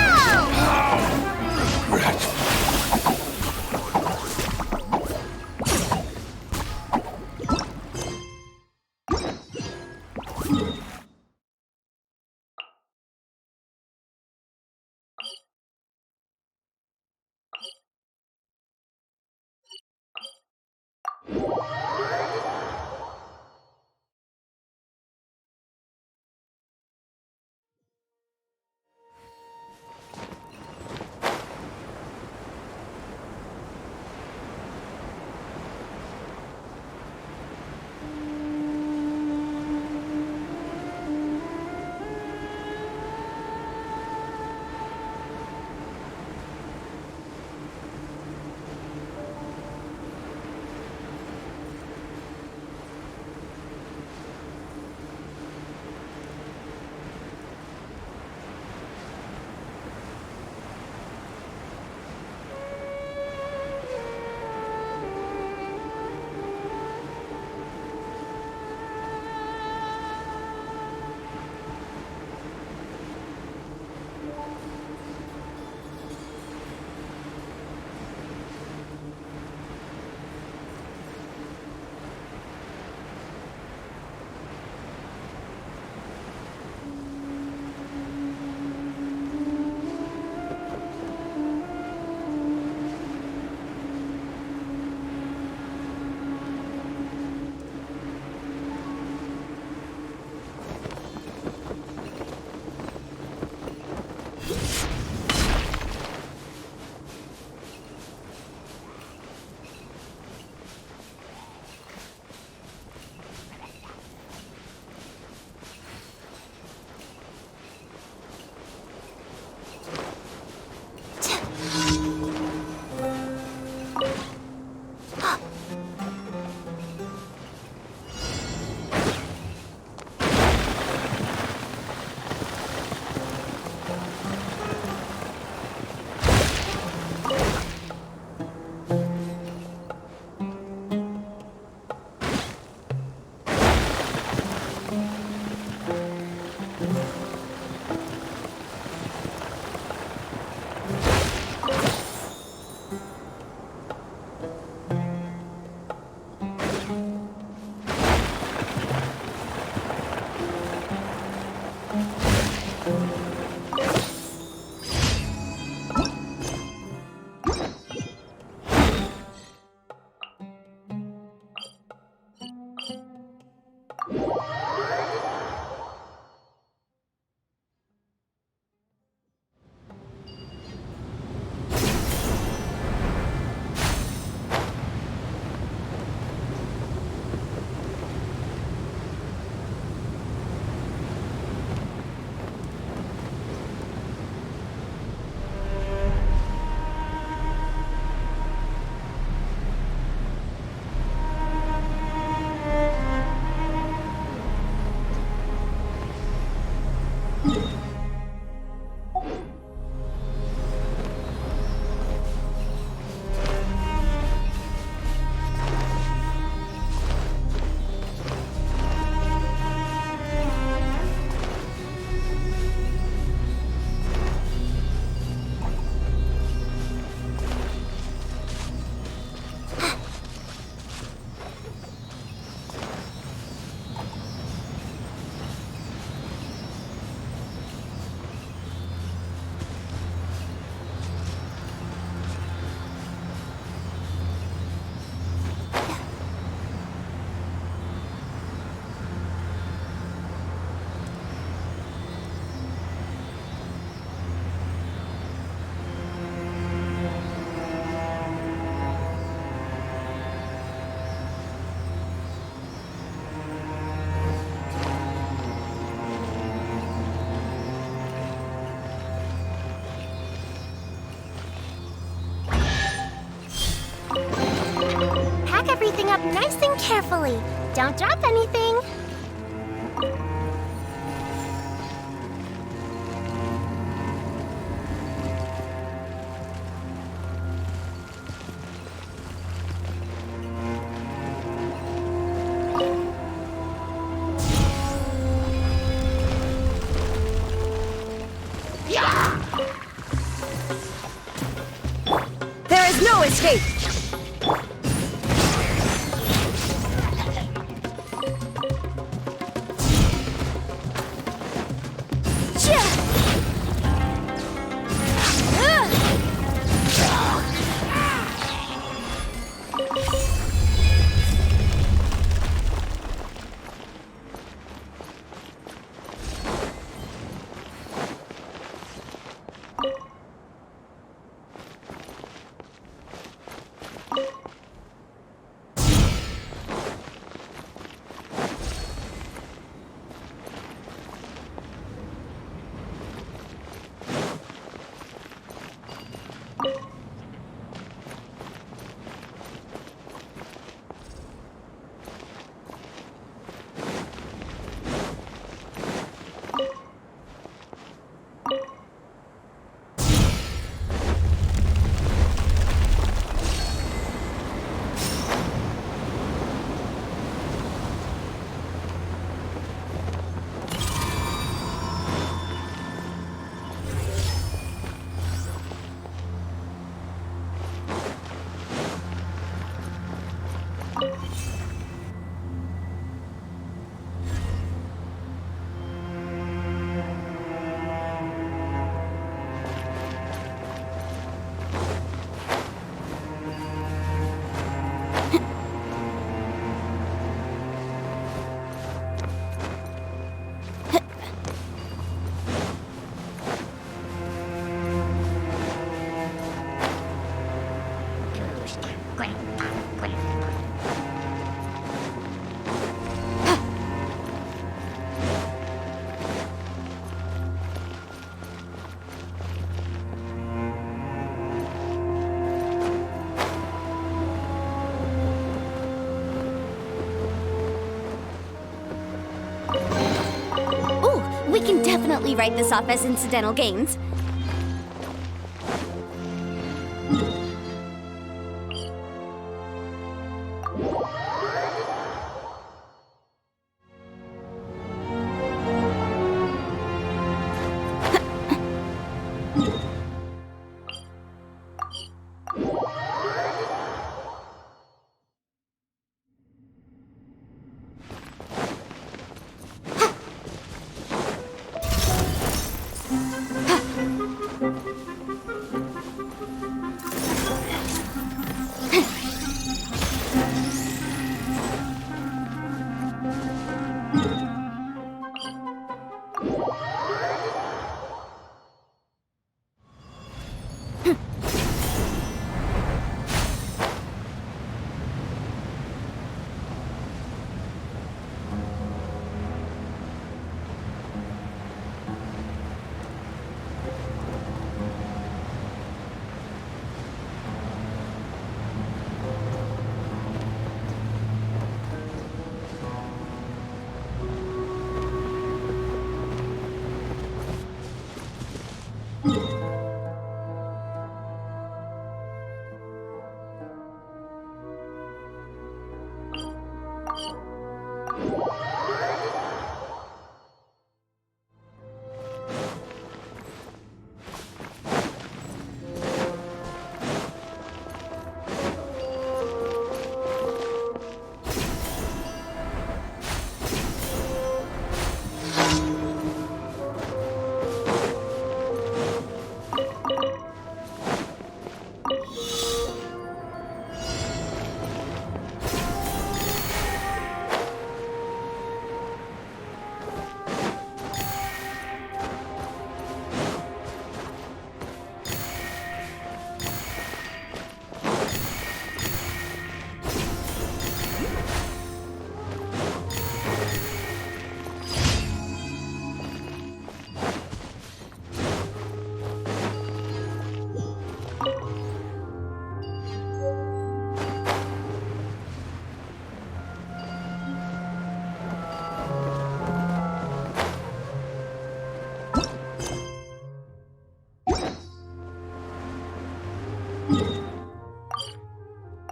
Pack everything up nice and carefully. Don't drop anything. There is no escape! We can definitely write this off as incidental gains.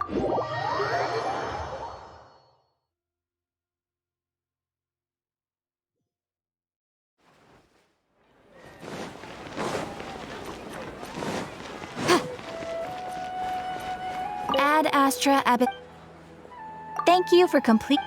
Ad Astra Abbot. Thank you for complete.